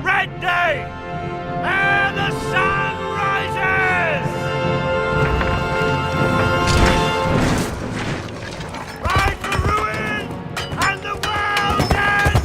red day, ere the sun rises! Ride for ruin and the world's ending!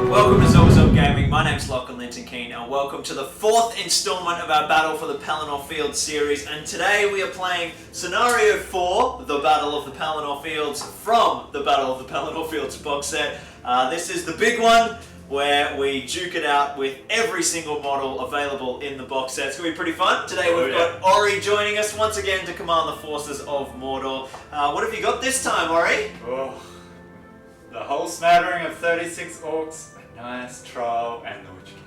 Welcome to Zorpazorp Gaming. My name's Lachlan Linton-Keen and welcome to the fourth installment of our Battle for the Pelennor Fields series, and today we are playing Scenario 4, the Battle of the Pelennor Fields, from the Battle of the Pelennor Fields box set. This is the big one where we duke it out with every single model available in the box set. It's going to be pretty fun. Today we've got Ori joining us once again to command the forces of Mordor. What have you got this time, Ori? Oh, the whole smattering of 36 orcs, a nice troll, and the Witch King.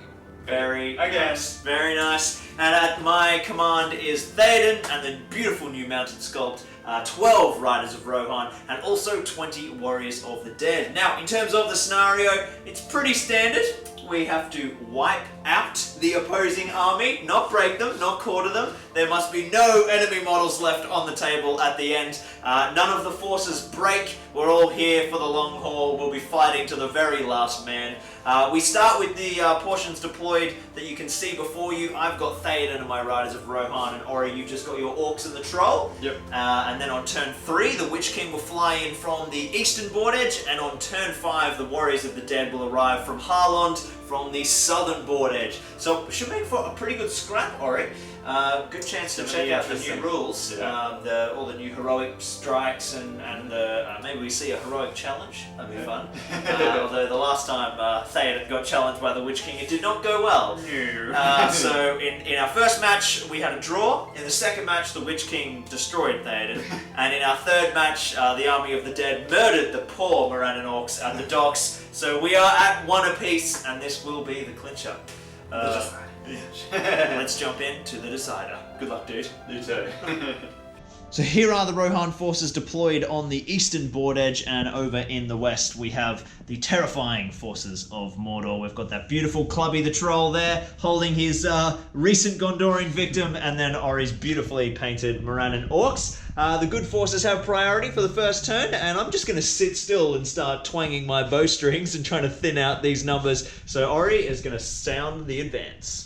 Very nice, very nice. And at my command is Theoden and the beautiful new mounted sculpt, 12 Riders of Rohan, and also 20 Warriors of the Dead. Now, in terms of the scenario, it's pretty standard. We have to wipe out the opposing army, not break them, not quarter them. There must be no enemy models left on the table at the end. None of the forces break. We're all here for the long haul. We'll be fighting to the very last man. We start with the portions deployed that you can see before you. I've got Theoden and my Riders of Rohan, and Ori, you've just got your Orcs and the Troll. Yep. And then on turn 3, the Witch King will fly in from the eastern board edge, and on turn 5, the Warriors of the Dead will arrive from Harlond from the southern board edge. So it should make for a pretty good scrap, Ori. Good chance to check out the new rules, all the new heroic strikes, and maybe we see a heroic challenge. That'd be fun. Although the last time Theoden got challenged by the Witch King, it did not go well. So in our first match, we had a draw. In the second match, the Witch King destroyed Theoden. And in our third match, the Army of the Dead murdered the poor Morannon Orcs at the docks. So we are at 1 apiece, and this will be the clincher. Let's jump into the decider. Good luck, dude. You too. So here are the Rohan forces deployed on the eastern board edge, and over in the west we have the terrifying forces of Mordor. We've got that beautiful Clubby the Troll there, holding his recent Gondorian victim, and then Ori's beautifully painted Morannon Orcs. The good forces have priority for the first turn, and I'm just going to sit still and start twanging my bowstrings and trying to thin out these numbers. So Ori is going to sound the advance.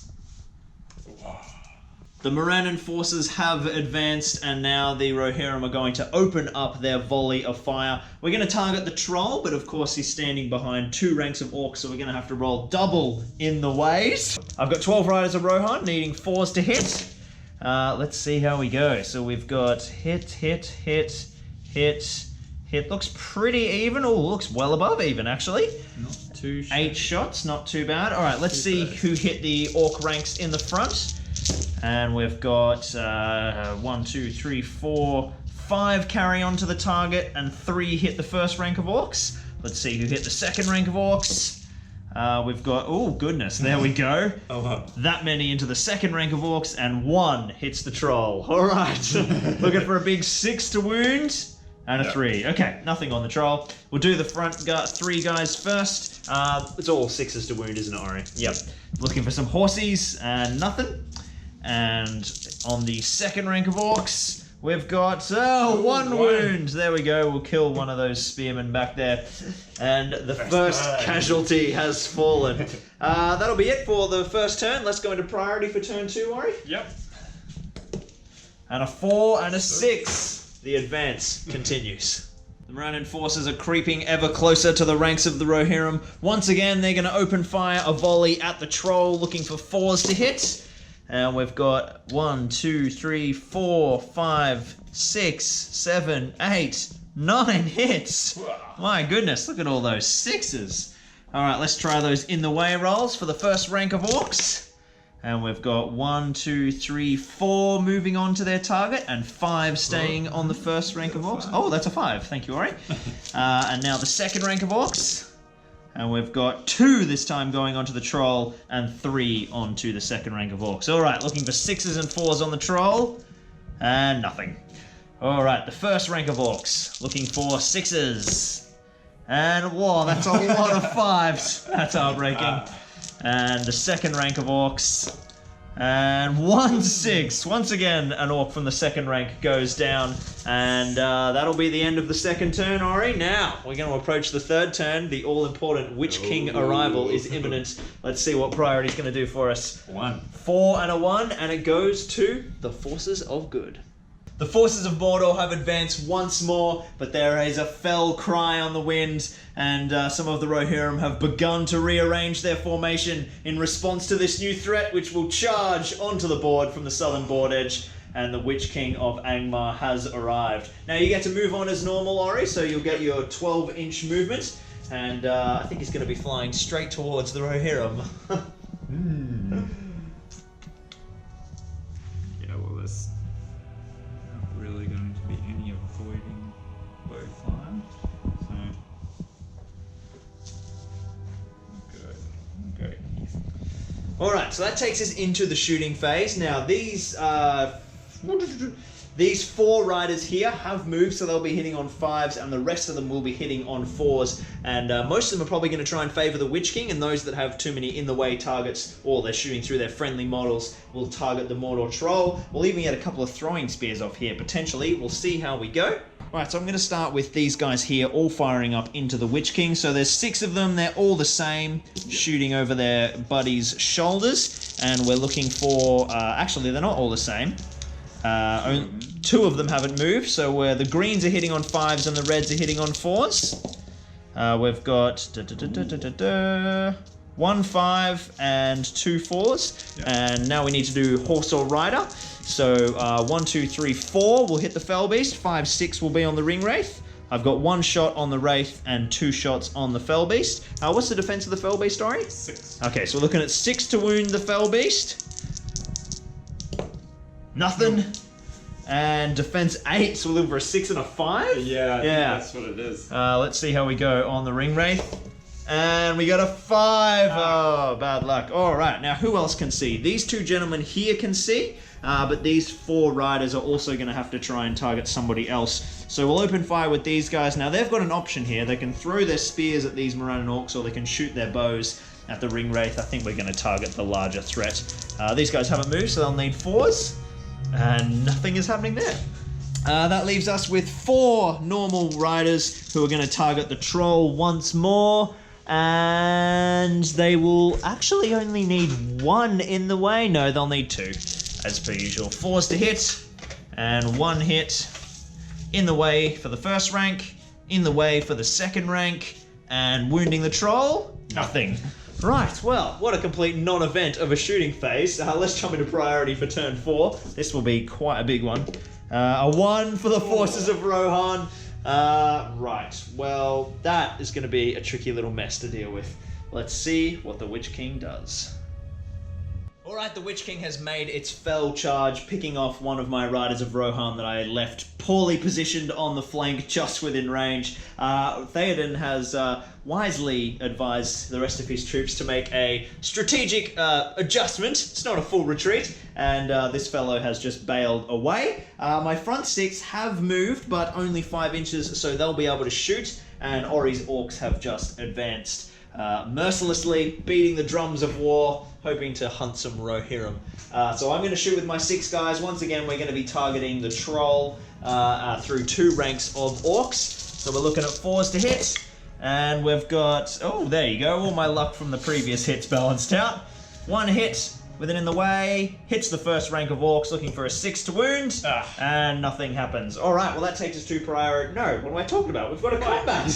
The Morannon forces have advanced, and now the Rohirrim are going to open up their volley of fire. We're going to target the Troll, but of course he's standing behind 2 ranks of Orcs, so we're going to have to roll double in the ways. I've got 12 Riders of Rohan, needing 4s to hit. Let's see how we go. So we've got hit, hit, hit, hit, hit. Looks pretty even. Oh, looks well above even, actually. Not too shabby. 8 shots, not too bad. All right, let's see who hit the Orc ranks in the front. And we've got 1, 2, 3, 4, 5 carry on to the target, and 3 hit the first rank of Orcs. Let's see who hit the second rank of Orcs. We've got, oh goodness, there we go. That many into the second rank of Orcs, and 1 hits the Troll. All right, looking for a big 6 to wound. And a 3. Okay, nothing on the Troll. We'll do the front 3 guys first. It's all 6s to wound, isn't it, Ori? Yep. Looking for some horsies, and nothing. And on the second rank of Orcs, we've got 1 wound. There we go. We'll kill one of those spearmen back there. And the first casualty has fallen. That'll be it for the first turn. Let's go into priority for turn 2, Ori. Yep. And a 4 and a 6. The advance continues. The Morannon forces are creeping ever closer to the ranks of the Rohirrim. Once again, they're going to open fire a volley at the Troll, looking for 4s to hit. And we've got 1, 2, 3, 4, 5, 6, 7, 8, 9 hits. My goodness, look at all those 6s. All right, let's try those in the way rolls for the first rank of Orcs. And we've got 1, 2, 3, 4 moving on to their target, and 5 staying on the first rank of orcs. Oh, that's a 5. Thank you, Ori. And now the second rank of orcs. And we've got 2 this time going onto the troll, and 3 onto the second rank of orcs. Alright, looking for 6s and 4s on the troll, and nothing. Alright, the first rank of orcs, looking for 6s. And whoa, that's a lot of 5s. That's heartbreaking. And the second rank of orcs. And 1 6. Once again, an orc from the second rank goes down. And that'll be the end of the second turn, Ori. Now, we're going to approach the third turn. The all-important Witch King arrival is imminent. Let's see what priority's going to do for us. 1. 4 and a 1, and it goes to the Forces of Good. The forces of Mordor have advanced once more, but there is a fell cry on the wind, and some of the Rohirrim have begun to rearrange their formation in response to this new threat, which will charge onto the board from the southern board edge, and the Witch King of Angmar has arrived. Now you get to move on as normal, Ori, so you'll get your 12-inch movement, and I think he's going to be flying straight towards the Rohirrim. Yeah, well, there's not really going to be any avoiding bowfire, so okay. Alright, so that takes us into the shooting phase. Now, these 4 riders here have moved, so they'll be hitting on 5s, and the rest of them will be hitting on 4s. And most of them are probably going to try and favour the Witch King, and those that have too many in-the-way targets, or they're shooting through their friendly models, will target the Mordor Troll. We'll even get a couple of throwing spears off here, potentially. We'll see how we go. Right, so I'm going to start with these guys here, all firing up into the Witch King. So there's 6 of them, they're all the same, shooting over their buddies' shoulders. And we're looking for, actually they're not all the same. 2 of them haven't moved, so the greens are hitting on 5s and the reds are hitting on 4s. We've got 1 5 and 2 4s, yep. And now we need to do horse or rider. So 1 2 3 4 will hit the fell beast, 5 6 will be on the ring wraith. I've got 1 shot on the wraith and 2 shots on the fell beast. What's the defense of the fell beast, Ori? 6. Okay, so we're looking at 6 to wound the fell beast. Nothing. And defense 8, so we're looking for a 6 and a 5? Yeah, I think that's what it is. Let's see how we go on the ring wraith. And we got a 5. Oh, bad luck. All right, now who else can see? These 2 gentlemen here can see, but these 4 riders are also going to have to try and target somebody else. So we'll open fire with these guys. Now they've got an option here. They can throw their spears at these Morannon orcs, or they can shoot their bows at the ring wraith. I think we're going to target the larger threat. These guys haven't moved, so they'll need 4s. And nothing is happening there. That leaves us with 4 normal riders who are going to target the troll once more. And they will actually only need 1 in the way. No, they'll need 2, as per usual. 4s to hit, and 1 hit in the way for the first rank, in the way for the second rank, and wounding the troll, nothing. Right, well, what a complete non-event of a shooting phase. Let's jump into priority for turn 4. This will be quite a big one. A 1 for the forces of Rohan. Right, well, that is going to be a tricky little mess to deal with. Let's see what the Witch King does. Alright, the Witch King has made its fell charge, picking off one of my Riders of Rohan that I left poorly positioned on the flank, just within range. Theoden has wisely advised the rest of his troops to make a strategic adjustment. It's not a full retreat, and this fellow has just bailed away. My front 6 have moved, but only 5 inches, so they'll be able to shoot, and Ori's orcs have just advanced. Mercilessly beating the drums of war, hoping to hunt some Rohirrim. So I'm going to shoot with my 6 guys. Once again, we're going to be targeting the troll through 2 ranks of orcs. So we're looking at 4s to hit, and we've got, oh, there you go, all my luck from the previous hits balanced out. 1 hit with it in the way, hits the first rank of orcs, looking for a 6 to wound, and nothing happens. All right, well that takes us to priority. No, what am I talking about? We've got a combat.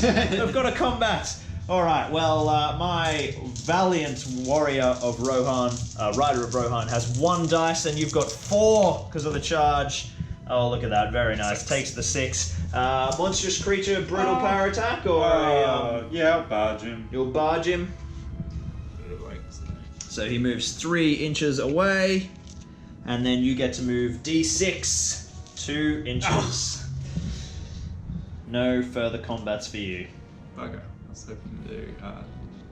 We've got a combat. Alright, well, my valiant warrior of Rohan, rider of Rohan, has 1 dice, and you've got 4 because of the charge. Oh, look at that, very nice. 6. Takes the 6. Monstrous creature, brutal power attack, or yeah, I'll barge him. You'll barge him. So he moves 3 inches away. And then you get to move D6 2 inches. No further combats for you. Okay. I was hoping to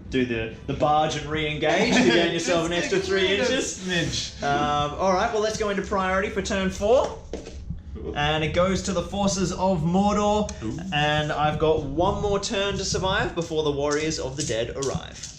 Do the barge and re-engage to gain yourself an extra 3 inches. Alright, well let's go into priority for turn 4. And it goes to the forces of Mordor. Ooh. And I've got 1 more turn to survive before the warriors of the dead arrive.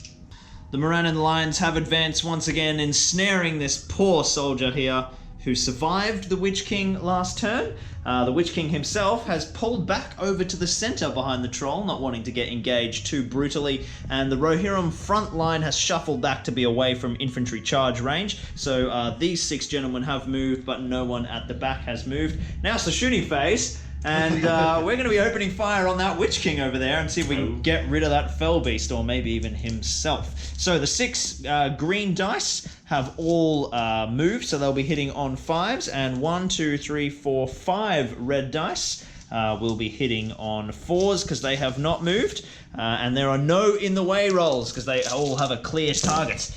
The Morannon Lions have advanced once again, ensnaring this poor soldier here who survived the Witch King last turn. The Witch King himself has pulled back over to the center behind the troll, not wanting to get engaged too brutally, and the Rohirrim front line has shuffled back to be away from infantry charge range. So these 6 gentlemen have moved, but no one at the back has moved. Now it's the shooting phase. And we're going to be opening fire on that Witch King over there and see if we can get rid of that Fell Beast, or maybe even himself. So the 6 green dice have all moved, so they'll be hitting on 5s, and 1, 2, 3, 4, 5 red dice will be hitting on 4s because they have not moved, and there are no in the way rolls because they all have a clear target.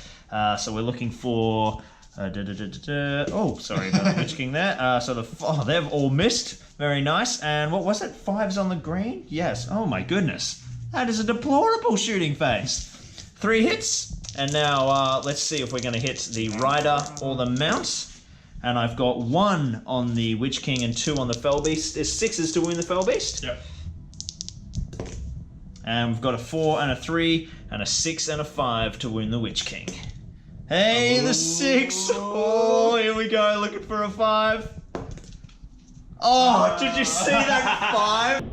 So we're looking for... Oh, sorry about the Witch King there. So they've all missed. Very nice. And what was it? 5s on the green? Yes. Oh my goodness. That is a deplorable shooting phase. 3 hits. And now let's see if we're going to hit the rider or the mount. And I've got 1 on the Witch King and 2 on the Fell Beast. There's 6s to win the Fell Beast. Yep. And we've got a 4 and a 3 and a 6 and a 5 to win the Witch King. Hey, the 6! Oh, here we go, looking for a 5. Oh, did you see that 5?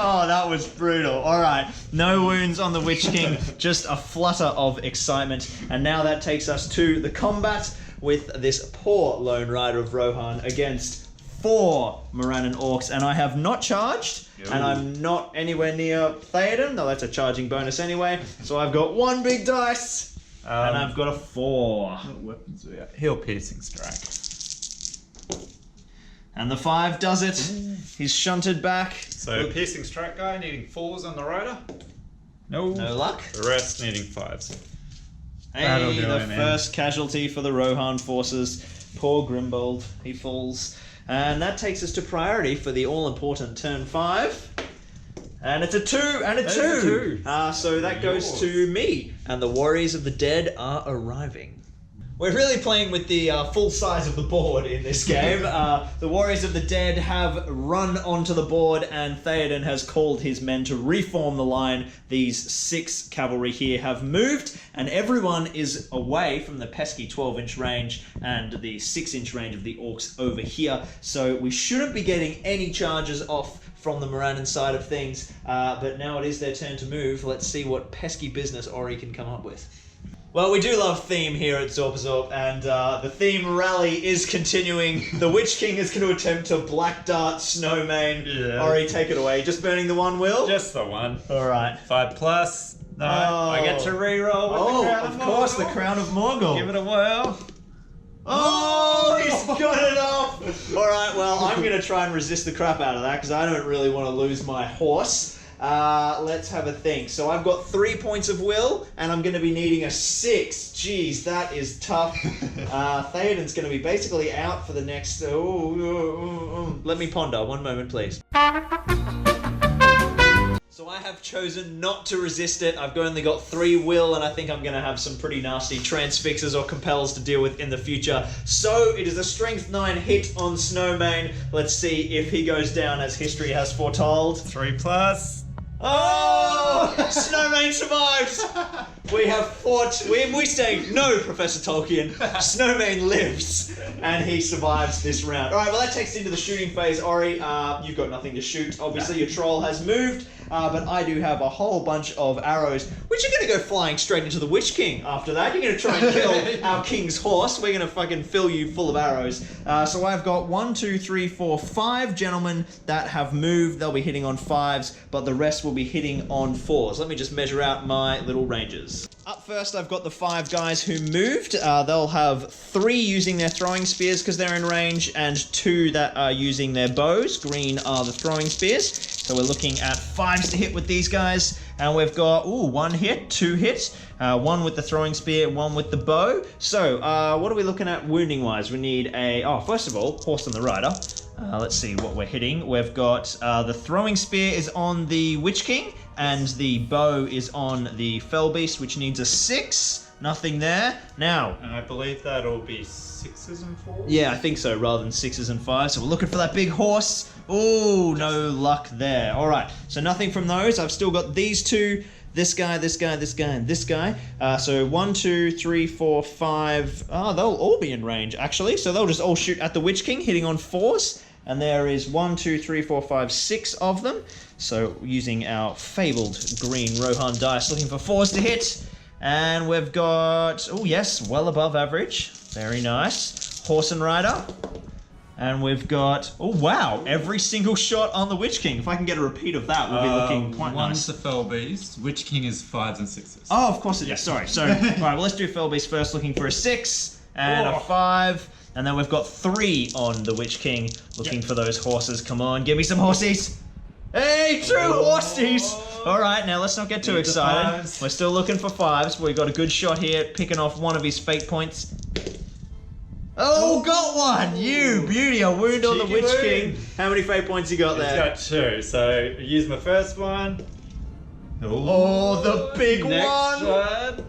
Oh, that was brutal. Alright, no wounds on the Witch King, just a flutter of excitement. And now that takes us to the combat with this poor Lone Rider of Rohan against 4 Morannon Orcs. And I have not charged, and I'm not anywhere near Theoden, though that's a charging bonus anyway. So I've got 1 big dice. And I've got a 4. What weapons do we have? Heal Piercing Strike. And the 5 does it. He's shunted back. So Piercing Strike guy needing 4s on the rider. No luck. The rest needing 5s. Hey, the first casualty for the Rohan forces. Poor Grimbold. He falls. And that takes us to priority for the all-important turn 5. And it's a 2 and a 2. So that goes to me. And the warriors of the dead are arriving. We're really playing with the full size of the board in this game. The warriors of the dead have run onto the board, and Theoden has called his men to reform the line. These 6 cavalry here have moved, and everyone is away from the pesky 12-inch range and the 6-inch range of the orcs over here. So we shouldn't be getting any charges off from the Morannon side of things, but now it is their turn to move. Let's see what pesky business Ori can come up with. Well, we do love theme here at Zorpazorp, and the theme rally is continuing. The Witch King is going to attempt to black dart Snowmane. Yeah. Ori, take it away. Just burning the 1 will? Just the 1. Alright. 5+. No, I get to reroll with the Crown of course, the Crown of Morgul. Give it a whirl. Oh, he's got it off! Alright, well, I'm going to try and resist the crap out of that, because I don't really want to lose my horse. Let's have a think. So I've got 3 points of will, and I'm going to be needing a 6. Jeez, that is tough. Theoden's going to be basically out for the next... Let me ponder. 1 moment, please. So I have chosen not to resist it. I've only got 3 will, and I think I'm going to have some pretty nasty transfixes or compels to deal with in the future. So it is a strength 9 hit on Snowmane. Let's see if he goes down as history has foretold. 3+. Oh! Snowmane survives! We have fought... We say, no, Professor Tolkien. Snowmane lives. And he survives this round. Alright, well that takes into the shooting phase. Ori, you've got nothing to shoot. Obviously, your troll has moved. But I do have a whole bunch of arrows, which are going to go flying straight into the Witch King after that. You're going to try and kill our king's horse. We're going to fucking fill you full of arrows. So I've got 1, 2, 3, 4, 5 gentlemen that have moved. They'll be hitting on 5s, but the rest will be hitting on 4s. Let me just measure out my little ranges. Up first, I've got the 5 guys who moved. They'll have 3 using their throwing spears because they're in range, and 2 that are using their bows. Green are the throwing spears. So we're looking at 5s to hit with these guys. And we've got, 1 hit, 2 hits. 1 with the throwing spear, 1 with the bow. So what are we looking at wounding-wise? We need first of all, horse and the rider. Let's see what we're hitting. We've got the throwing spear is on the Witch King. And the bow is on the Fell Beast, which needs a 6. Nothing there. Now, And I believe that'll be 6s and 4s? yeah, I think so, rather than 6s and 5s. So we're looking for that big horse. Oh, no luck there. All right, so nothing from those. I've still got these two, this guy, this guy, this guy, and this guy. So 1, 2, 3, 4, 5. Oh, they'll all be in range, actually. So they'll just all shoot at the Witch King, hitting on 4s. And there is 1, 2, 3, 4, 5, 6 of them. So using our fabled green Rohan dice, looking for 4s to hit. And we've got, oh yes, well above average. Very nice. Horse and rider. And we've got, oh wow, every single shot on the Witch King. If I can get a repeat of that, we'll be looking quite One's nice. the Fell Beast. Witch King is 5s and 6s. Oh, of course it is. Sorry. So, right, well, let's do Fell Beast first, looking for a 6 and a 5. And then we've got 3 on the Witch King, looking for those horses. Come on, give me some horsies. Hey, 2 horsies. All right, now let's not get too excited. We're still looking for 5s. We've got a good shot here, picking off one of his fate points. Oh, got one! You beauty, a wound on the Cheeky Witch wound. King. How many fate points you got there? It's got 2, so use my first one. Oh, the big Next one!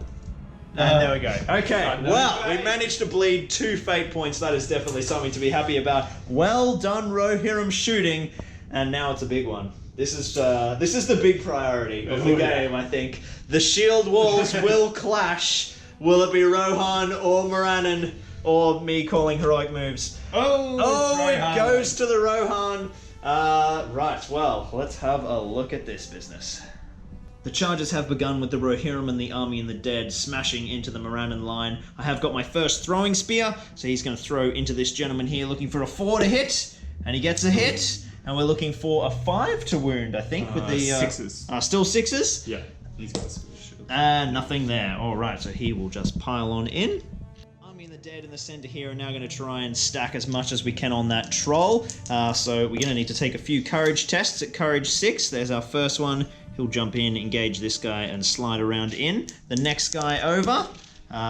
And there we go. Okay, Another well, we fate. managed to bleed 2 fate points. That is definitely something to be happy about. Well done, Rohirrim shooting. And now it's a big one. This is the big priority of the game, I think. The shield walls will clash. Will it be Rohan or Morannon or me calling heroic moves? Oh, it goes to the Rohan. Right, well, let's have a look at this business. The charges have begun with the Rohirrim and the army and the dead smashing into the Morannon line. I have got my first throwing spear, so he's going to throw into this gentleman here, looking for a 4 to hit, and he gets a hit. And we're looking for a 5 to wound, I think, with the 6s. Still 6s. Yeah, he's got a shield. And nothing there. All right, so he will just pile on in. Army and the dead in the center here are now going to try and stack as much as we can on that troll. So we're going to need to take a few courage tests at courage 6. There's our first one. He'll jump in, engage this guy, and slide around in. The next guy over,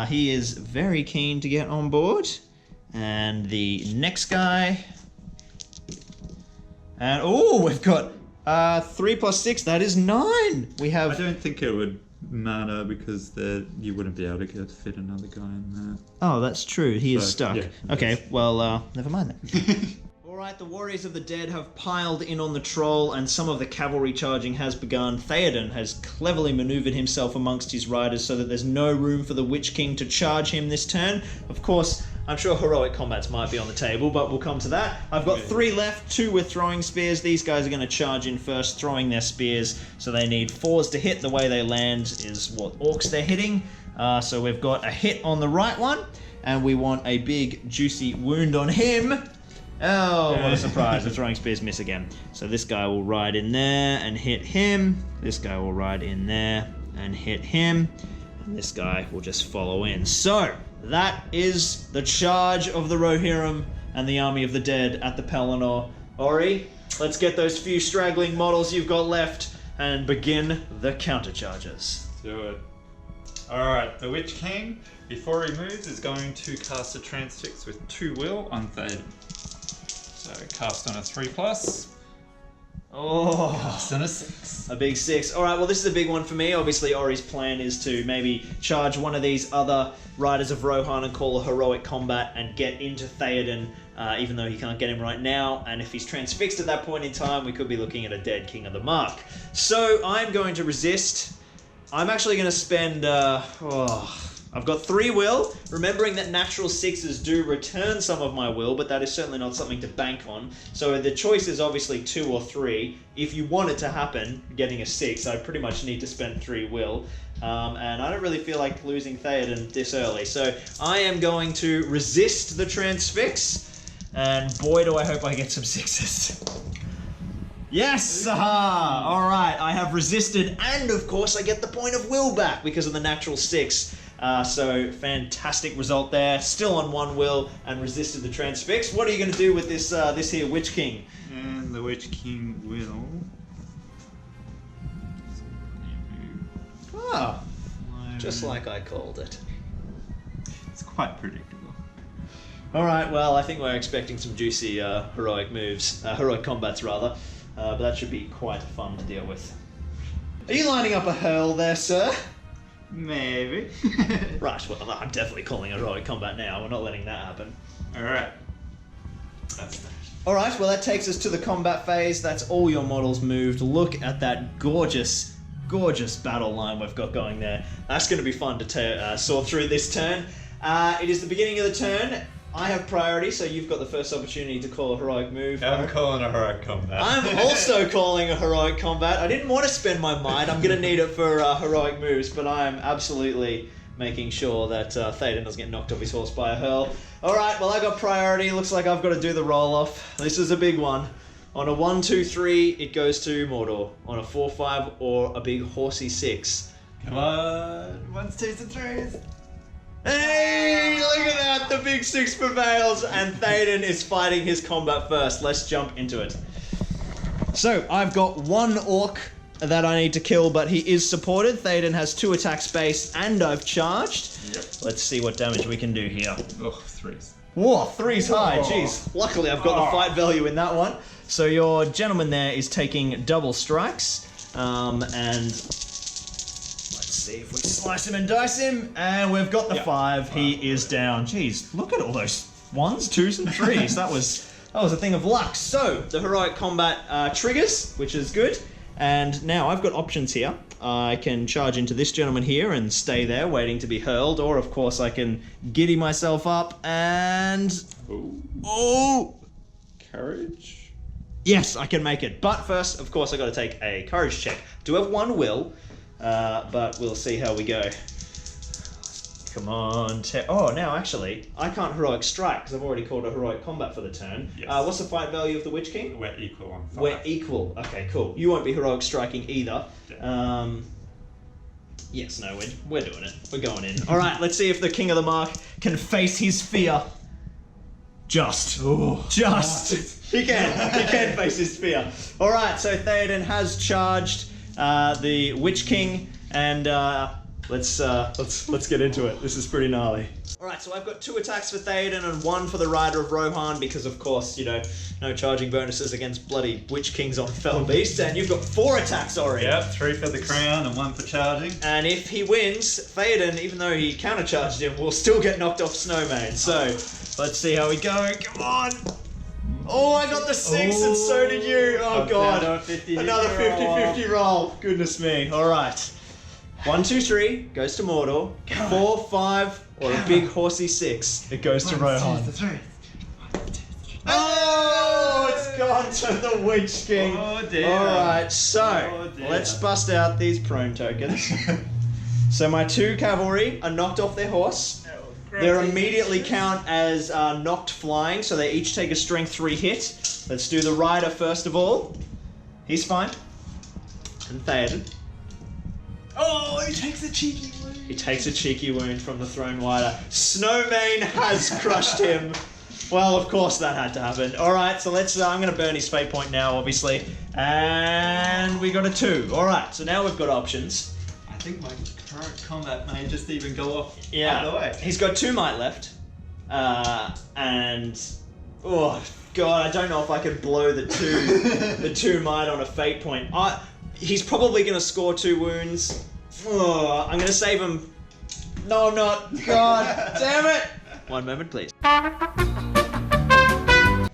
he is very keen to get on board. And the next guy... And, oh, we've got 3 plus 6, that is 9. We have... I don't think it would matter because you wouldn't be able to fit another guy in there. Oh, that's true. He is So, stuck. yeah. Okay, well, never mind then. Alright, the warriors of the dead have piled in on the troll, and some of the cavalry charging has begun. Theoden has cleverly maneuvered himself amongst his riders so that there's no room for the Witch King to charge him this turn. Of course, I'm sure heroic combats might be on the table, but we'll come to that. I've got 3 left, 2 with throwing spears. These guys are going to charge in first, throwing their spears, so they need 4s to hit. The way they land is what orcs they're hitting. So we've got a hit on the right one, and we want a big, juicy wound on him. Oh, what a surprise. The throwing spears miss again. So this guy will ride in there and hit him. This guy will ride in there and hit him. And this guy will just follow in. So, that is the charge of the Rohirrim and the army of the dead at the Pelennor. Ori, let's get those few straggling models you've got left and begin the countercharges. Do it. Alright, the Witch King, before he moves, is going to cast a Transfix with 2 will on Theoden. So cast on a 3+. Oh, Cast on a 6. a big 6. Alright, well this is a big one for me. Obviously Ori's plan is to maybe charge one of these other Riders of Rohan and call a heroic combat and get into Theoden, even though he can't get him right now. And if he's transfixed at that point in time, we could be looking at a dead King of the Mark. So I'm going to resist. I'm actually going to spend... I've got 3 will, remembering that natural 6s do return some of my will, but that is certainly not something to bank on. So the choice is obviously 2 or 3. If you want it to happen, getting a 6, I pretty much need to spend 3 will. And I don't really feel like losing Theoden this early. So I am going to resist the transfix, and boy do I hope I get some 6s. Yes! Aha! Alright, I have resisted, and of course I get the point of will back because of the natural 6. So, fantastic result there. Still on 1 will and resisted the transfix. What are you going to do with this this here Witch King? And the Witch King will Ah, just like I called it. It's quite predictable. Alright, well, I think we're expecting some juicy heroic moves. Heroic combats, rather. But that should be quite fun to deal with. Are you lining up a hurl there, sir? Maybe. Right, well, I'm definitely calling a heroic combat now. We're not letting that happen. Alright. That's that. Alright, well, that takes us to the combat phase. That's all your models moved. Look at that gorgeous battle line we've got going there. That's going to be fun to sort through this turn. It is the beginning of the turn. I have priority, so you've got the first opportunity to call a heroic move. I'm calling a heroic combat. I'm also calling a heroic combat. I didn't want to spend my might. I'm going to need it for heroic moves, but I'm absolutely making sure that Theoden doesn't get knocked off his horse by a hurl. Alright, well, I got priority. Looks like I've got to do the roll-off. This is a big one. On a 1, 2, 3, it goes to Mordor. On a 4, 5, or a big horsey 6. Come on. 1s, 2s, and 3s. Hey, look at that! The big 6 prevails, and Theoden is fighting his combat first. Let's jump into it. So, I've got 1 orc that I need to kill, but he is supported. Theoden has 2 attack space, and I've charged. Yep. Let's see what damage we can do here. Oh, 3s. Whoa, 3's high, Whoa. jeez. Luckily, I've got the fight value in that one. So your gentleman there is taking double strikes, and let's see if we slice him and dice him, and we've got the 5. He is down. Jeez, look at all those 1s, 2s, and 3s. That was a thing of luck. So the heroic combat triggers, which is good. And now I've got options here. I can charge into this gentleman here and stay there waiting to be hurled, or of course I can giddy myself up and... Oh! Courage? Yes, I can make it. But first, of course, I got to take a courage check. Do have 1 will, but we'll see how we go. Come on. Oh, now actually, I can't heroic strike because I've already called a heroic combat for the turn. Yes. What's the fight value of the Witch King? We're equal on 5. We're equal. Okay, cool. You won't be heroic striking either. Yeah. Yes, no, we're doing it. We're going in. All right, let's see if the King of the Mark can face his fear. Just. He can face his fear. All right, so Theoden has charged the Witch King, and let's get into it. This is pretty gnarly. All right, so I've got 2 attacks for Theoden and 1 for the Rider of Rohan because, of course, you know, no charging bonuses against bloody Witch Kings on Fell Beast, and you've got 4 attacks already. Yep, 3 for the crown and 1 for charging. And if he wins, Theoden, even though he countercharged him, will still get knocked off Snowman. So let's see how we go. Come on. Oh, I got the 6 and so did you. Oh, God. Another 50-50 roll. Goodness me. All right. 1, 2, 3 goes to Mordor. 4, 5, or a big horsey 6. It goes to Rohan. Oh, it's gone to the Witch King. Oh, dear. Alright, so let's bust out these prone tokens. So my 2 cavalry are knocked off their horse. They're immediately count as knocked flying, so they each take a strength 3 hit. Let's do the rider first of all. He's fine. And Theoden. Oh, he takes a cheeky wound. He takes a cheeky wound from the Throne Rider. Snowmane has crushed him. Well, of course that had to happen. Alright, so let's... I'm going to burn his fate point now, obviously. And we got a 2. Alright, so now we've got options. I think my current combat may just even go off Yeah. out of the way. He's got 2 might left. And... Oh, God, I don't know if I could blow the 2 might on a fate point. He's probably going to score 2 wounds. Oh, I'm going to save him. No, I'm not. God damn it. 1 moment, please.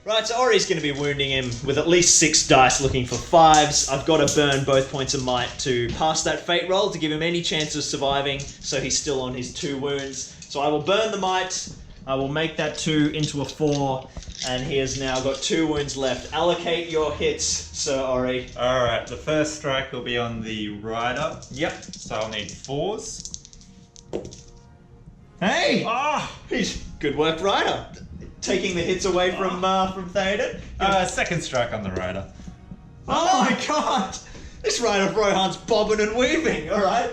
Right, so Ori's going to be wounding him with at least 6 dice looking for 5s. I've got to burn both points of might to pass that fate roll to give him any chance of surviving, so he's still on his 2 wounds. So I will burn the might, I will make that 2 into a 4, and he has now got 2 wounds left. Allocate your hits, Sir Ori. Alright, the first strike will be on the rider. Yep. So I'll need 4s. Hey! Ah! Good work, Ryder. Taking the hits away from Theoden. Second strike on the rider. Oh my God! This Rider of Rohan's bobbing and weaving. All right.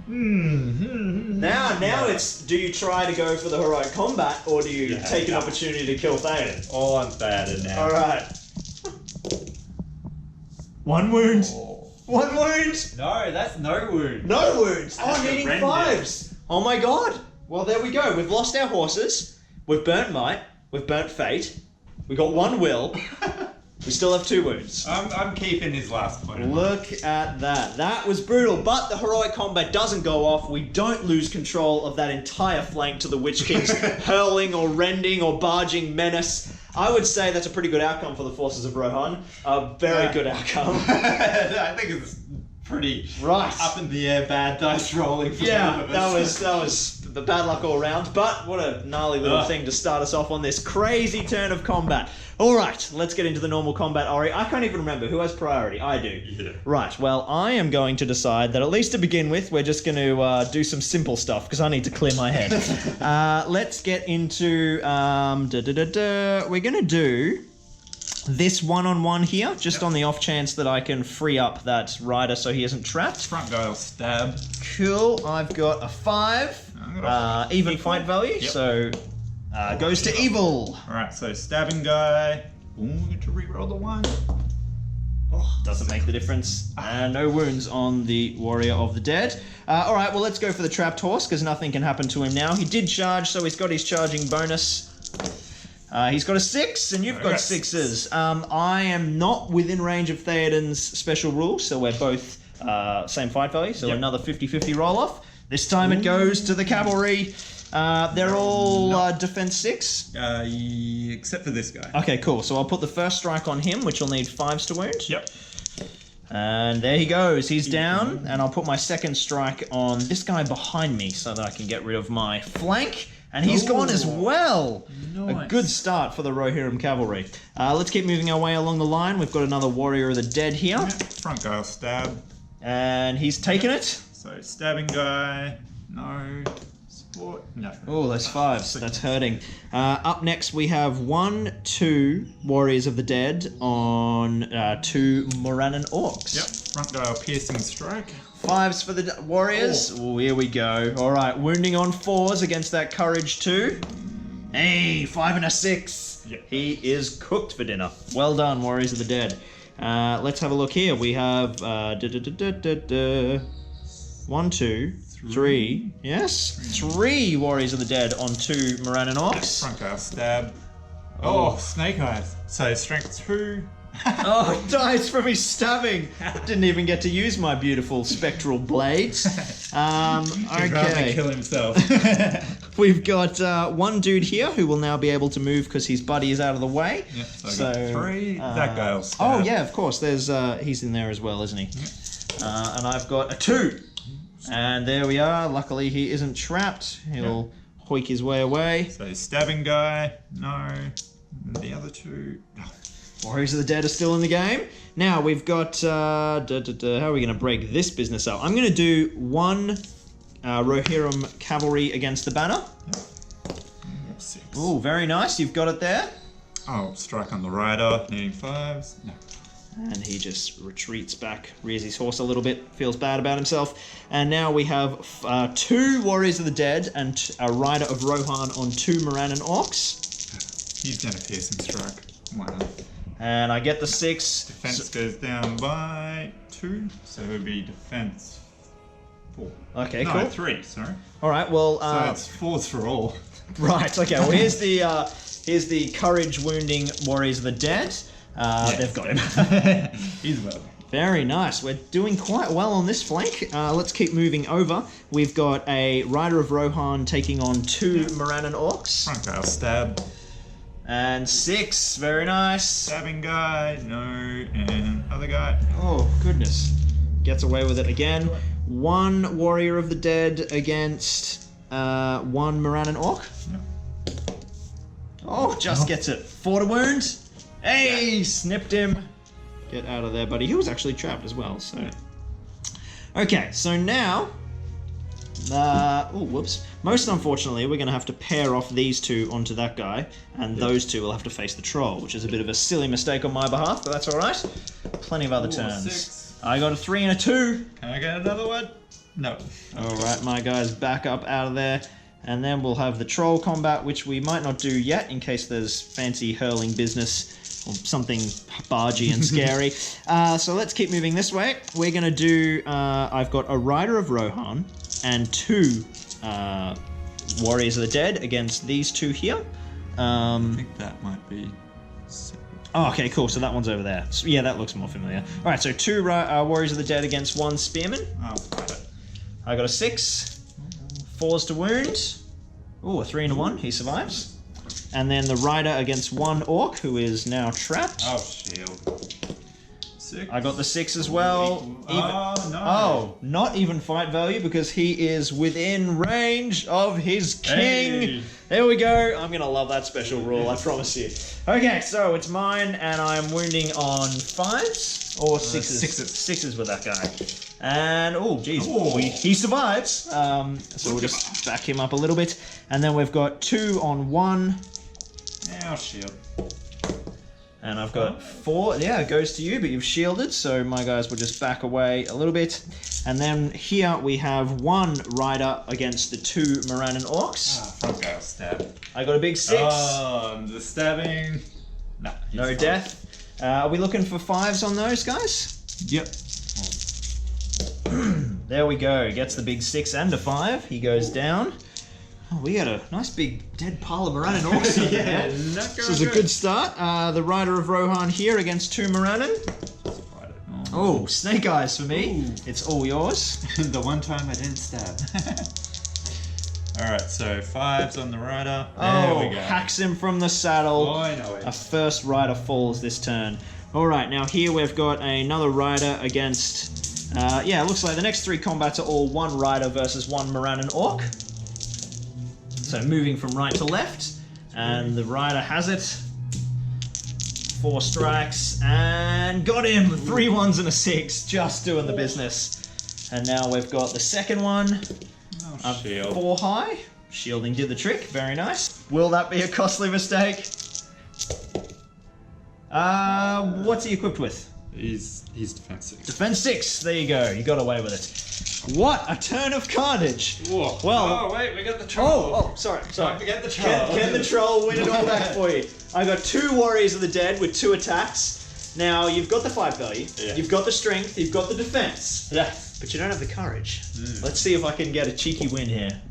Now it's: do you try to go for the heroic combat, or do you take an opportunity to kill Theoden? All on Theoden now. All right. 1 wound. Oh. 1 wound. No, that's no wound. No wounds. I have Oh, to needing rend it. 5s. Oh my god. Well, there we go. We've lost our horses. We've burnt might. We've burnt fate. We got 1 will. We still have 2 wounds. I'm keeping his last point. Look at that. That was brutal, but the heroic combat doesn't go off. We don't lose control of that entire flank to the Witch King's hurling or rending or barging menace. I would say that's a pretty good outcome for the forces of Rohan. A very good outcome. I think it's pretty up in the air, bad dice rolling for both of us. that was the bad luck all around, but what a gnarly little thing to start us off on this crazy turn of combat. Alright, let's get into the normal combat, Ori. I can't even remember. Who has priority? I do. Yeah. Right, well, I am going to decide that at least to begin with, we're just going to do some simple stuff, because I need to clear my head. Let's get into... We're going to do this one-on-one here, just on the off chance that I can free up that rider so he isn't trapped. Front guy will stab. Cool, I've got a 5, even fight value, so goes to evil. Alright, so stabbing guy. Ooh, we get to reroll the 1. Oh, doesn't make the difference. No wounds on the Warrior of the Dead. Alright, well, let's go for the trapped horse, because nothing can happen to him now. He did charge, so he's got his charging bonus. He's got a 6, and you've got 6s. I am not within range of Theoden's special rule, so we're both same fight value, so another 50-50 roll-off. This time it goes to the cavalry. They're all defense 6? Except for this guy. Okay, cool. So I'll put the first strike on him, which will need 5s to wound. Yep. And there he goes. He's down, and I'll put my second strike on this guy behind me so that I can get rid of my flank. And he's gone as well. Nice. A good start for the Rohirrim cavalry. Let's keep moving our way along the line. We've got another Warrior of the Dead here. Yep. Front guy will stab. And he's taken it. So stabbing guy. No. Support. No. Oh, those 5s. That's hurting. Up next we have 1, 2 Warriors of the Dead on 2 Morannon Orcs. Yep. Front guy will piercing strike. 5s for the Warriors. Oh, here we go. All right, wounding on 4s against that Courage 2. Hey, 5 and a 6. Yep. He is cooked for dinner. Well done, Warriors of the Dead. Let's have a look here. We have 1, 2, 3. Yes, 3 Warriors of the Dead on 2 Morannon Orcs. Front guy will stab. Oh, snake eyes. So strength 2. Oh, dies from his stabbing. Didn't even get to use my beautiful spectral blades. He'd rather Okay. kill himself. We've got 1 dude here who will now be able to move because his buddy is out of the way. Yep, so I got 3. That guy will stab. Oh yeah, of course. There's he's in there as well, isn't he? And I've got a 2. And there we are. Luckily, he isn't trapped. He'll hoik his way away. So stabbing guy. No. The other 2. Oh. Warriors of the Dead are still in the game. Now we've got. How are we going to break this business up? I'm going to do 1 Rohirrim cavalry against the banner. 6. Oh, very nice. You've got it there. Oh, strike on the rider. Needing 5s. No. And he just retreats back, rears his horse a little bit, feels bad about himself. And now we have 2 Warriors of the Dead and a Rider of Rohan on 2 Morannon Orcs. He's going to piercing strike. Wow. And I get the 6. Defense goes down by 2, so it would be defense 4. Okay, no, cool. 3, sorry. All right, well... So it's 4s for all. Right, okay, well here's the Courage Wounding Warriors of the Dead. They've got him. He's well. Very nice. We're doing quite well on this flank. Let's keep moving over. We've got a Rider of Rohan taking on 2 Morannon Orcs. Front guy will stab. And 6, very nice. Stabbing guy, no, and other guy. Oh, goodness. Gets away with it again. 1 Warrior of the Dead against 1 Morannon Orc. Yep. Oh, just gets it. 4 to wound. Hey, snipped him. Get out of there, buddy. He was actually trapped as well, so... Okay, so now... oh, whoops. Most unfortunately, we're going to have to pair off these 2 onto that guy, and those 2 will have to face the troll, which is a bit of a silly mistake on my behalf, but that's alright. Plenty of other turns. 6. I got a 3 and a 2. Can I get another one? No. Alright, my guy's back up out of there. And then we'll have the troll combat, which we might not do yet, in case there's fancy hurling business or something bargy and scary. So let's keep moving this way. We're going to do... I've got a Rider of Rohan and 2 Warriors of the Dead against these 2 here. I think that might be... Oh, okay, cool. So that one's over there. So, yeah, that looks more familiar. All right, so 2 Warriors of the Dead against 1 Spearman. Oh, got it. I got a 6. 4s to wound. Oh, a 3 and a 1. He survives. And then the Rider against 1 Orc, who is now trapped. Oh, shield. 6. I got the 6 as well. Oh, no. Oh, not even fight value because he is within range of his king. Hey. There we go. I'm going to love that special rule, I promise you. Okay, so it's mine, and I'm wounding on 5s or 6s? 6s with that guy. And, oh, geez, he survives. So we'll just back him up a little bit. And then we've got 2 on 1. Now shield. And I've got 4. Yeah, it goes to you, but you've shielded, so my guys will just back away a little bit. And then here we have 1 Rider against the 2 Morannon Orcs. Front guy will stab. I got a big 6. Oh, the stabbing. Nah, No fine. death. Are we looking for 5s on those guys? Yep. There we go. Gets the big 6 and a 5. He goes down. Oh, we got a nice big dead pile of Morannon Orcs over there. This is a good start. The Rider of Rohan here against 2 Morannon. Oh, snake eyes for me. Ooh. It's all yours. The one time I didn't stab. Alright, so 5s on the Rider. There we go. Hacks him from the saddle. Oh, I know it. A first Rider falls this turn. Alright, now here we've got another Rider against... yeah, it looks like the next 3 combats are all 1 Rider versus 1 Morannon Orc. So moving from right to left. And the Rider has it. 4 strikes. And got him! 3 1s and a 6. Just doing the business. And now we've got the second one. Oh, shield. 4 high. Shielding did the trick. Very nice. Will that be a costly mistake? What's he equipped with? He's defense 6. Defense 6. There you go. You got away with it. What a turn of carnage. Whoa. Well. Oh, wait, we got the troll. Oh, sorry. Don't forget the troll. Can the troll win it all back for you? I got 2 Warriors of the Dead with 2 attacks. Now, you've got the fight value. Yeah. You've got the strength. You've got the defense. Yes. But you don't have the courage. Let's see if I can get a cheeky win here.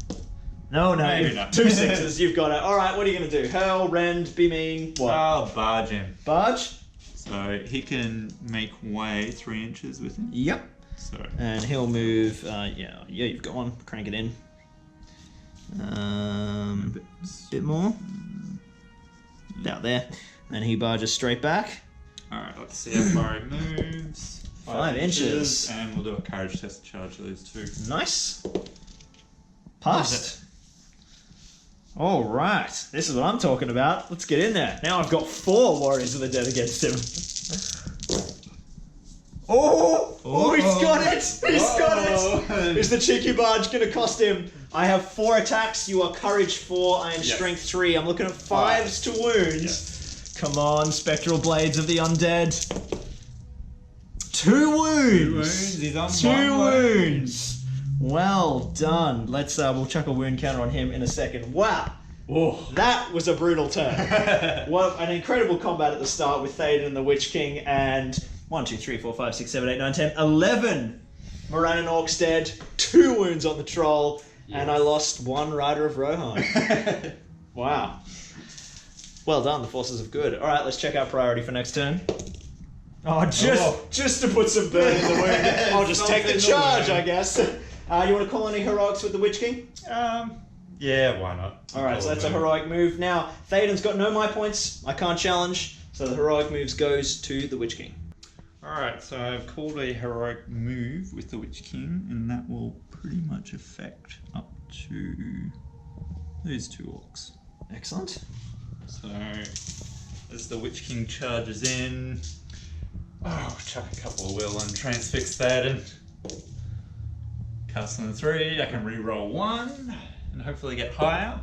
No. Maybe not. 2 6s. You've got it. All right, what are you going to do? Hurl, rend, be mean, what? I'll barge him. Barge? So he can make way 3 inches with him. Yep. So And he'll move, yeah, you've got one. Crank it in. Bit more. About there. And he barges straight back. alright, let's see how far he moves. 5 inches. And we'll do a courage test to charge those 2. Nice. Passed. All right. This is what I'm talking about. Let's get in there. Now I've got 4 Warriors of the Dead against him. Oh, he's got it! He's got it! Is the cheeky barge going to cost him? I have 4 attacks. You are courage 4. I am strength 3. I'm looking at 5s to wound. Yes. Come on, spectral blades of the undead. 2 wounds. He's on 2 1 wounds. Well done. Let's we'll chuck a wound counter on him in a second. Wow. Oh. That was a brutal turn. What an incredible combat at the start with Theoden and the Witch King, and 1, 2, 3, 4, 5, 6, 7, 8, 9, 10, 11 Morannon Orcs dead, 2 wounds on the troll, and I lost 1 Rider of Rohan. Wow. Well done, the forces of good. All right, let's check our priority for next turn. Oh, just to put some burn in the wound. I'll just take the charge, I guess. You want to call any heroics with the Witch King? Yeah, why not? Alright, so that's a heroic move. Now, Theoden's got no my points. I can't challenge. So the heroic moves goes to the Witch King. Alright, so I've called a heroic move with the Witch King, and that will pretty much affect up to these 2 orcs. Excellent. So, as the Witch King charges in, chuck a couple of will and transfix Theoden. Cast on a 3, I can re-roll 1, and hopefully get higher.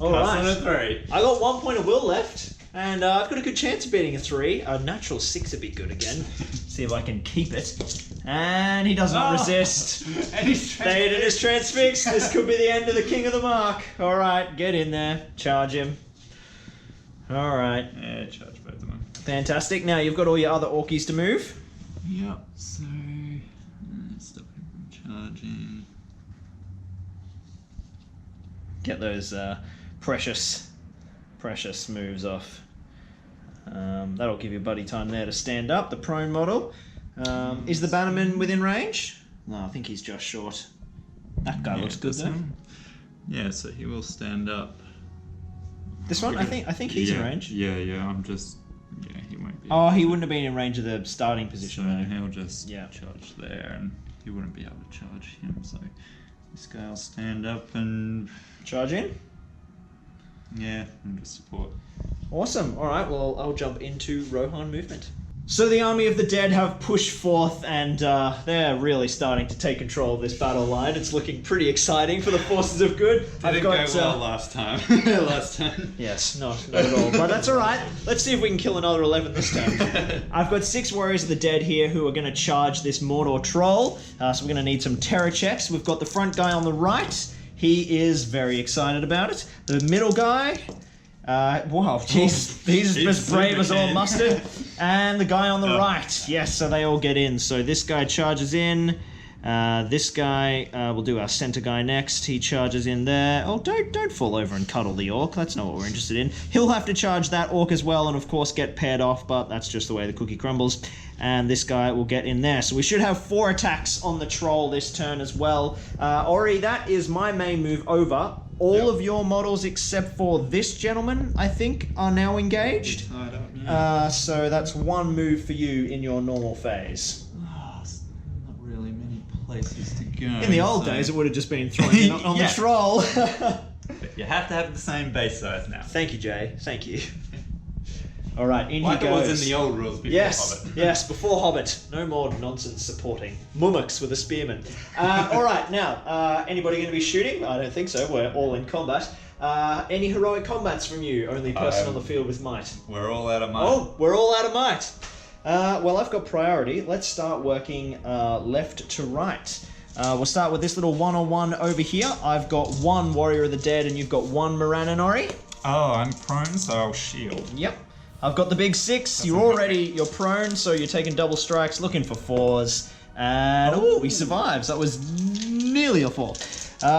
Alright. Cast on a 3. I got 1 point of will left, and I've got a good chance of beating a 3. A natural 6 would be good again. See if I can keep it. And he does not resist. And he's Theoden is transfixed. This could be the end of the King of the Mark. Alright, get in there. Charge him. All right. Yeah, charge both of them. Fantastic. Now you've got all your other orkies to move. Yep, so stop him from charging. Get those precious moves off. That'll give your buddy time there to stand up. The prone model. Is the Bannerman within range? No, I think he's just short. That guy looks good though. Yeah, so he will stand up. This one, I think he's in range. Yeah, he won't be. Oh, he wouldn't have been in range of the starting position So though. he'll just charge there, and he wouldn't be able to charge him. So this guy will stand up and Charge in. and just support. Awesome. All right. Well, I'll jump into Rohan movement. So the army of the dead have pushed forth, and they're really starting to take control of this battle line. It's looking pretty exciting for the forces of good. Didn't go well last time. Yes, not at all. But that's all right. Let's see if we can kill another 11 this time. I've got 6 warriors of the dead here who are going to charge this Mordor troll. So we're going to need some terror checks. We've got the front guy on the right. He is very excited about it. The middle guy. Wow, jeez, he's as brave as all mustard. And the guy on the right, yes, so they all get in. So this guy charges in. This guy, we'll do our center guy next. He charges in there. Oh, don't fall over and cuddle the orc. That's not what we're interested in. He'll have to charge that orc as well, and of course get paired off. But that's just the way the cookie crumbles. And this guy will get in there. So we should have 4 attacks on the troll this turn as well. Ori, that is my main move over. All of your models except for this gentleman, I think, are now engaged. So that's 1 move for you in your normal phase. Not really many places to go. In the old days, it would have just been thrown in on the troll. But you have to have the same base size now. Thank you, Jay. Thank you. All right, in like he goes. It was in the old rules before Hobbit. Yes, before Hobbit. No more nonsense supporting. Mummox with a spearman. All right, now, anybody going to be shooting? I don't think so. We're all in combat. Any heroic combats from you? Only person on the field with might. We're all out of might. Oh, we're all out of might. Well, I've got priority. Let's start working left to right. We'll start with this little one-on-one over here. I've got 1 Warrior of the Dead, and you've got 1 Morananori. Oh, I'm prone, so I'll shield. Yep. I've got the big 6. You're prone, so you're taking double strikes, looking for 4s. And he survives. That was nearly a 4.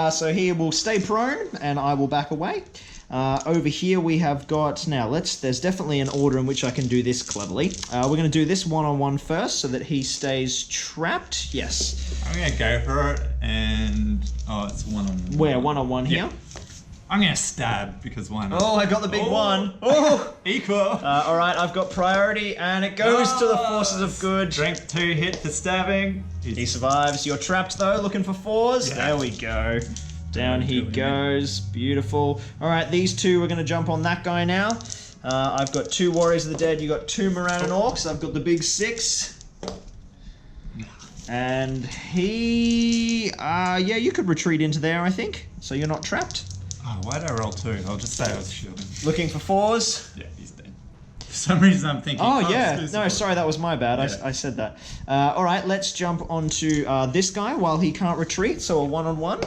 So he will stay prone, and I will back away. Over here we have got, now there's definitely an order in which I can do this cleverly. We're going to do this one-on-one first so that he stays trapped. Yes. I'm going to go for it, and it's one-on-one. Where, one-on-one here? I'm going to stab, because why not? Oh, I got the big one. Oh! Equal. All right, I've got priority, and it goes to the forces of good. Strength 2 hit for stabbing. He survives. You're trapped, though, looking for 4s. Yeah. There we go. Down he goes. Beautiful. All right, these 2 are going to jump on that guy now. I've got 2 Warriors of the Dead. You've got 2 Morannon Orcs. I've got the big 6. And he... yeah, you could retreat into there, I think. So you're not trapped. Oh, why'd I roll 2? I'll just say I was shielding. Looking for 4s? Yeah, he's dead. For some reason I'm thinking... Oh, yeah. No, sorry, that was my bad. Yeah. I said that. All right, let's jump onto this guy while he can't retreat. So a one-on-one.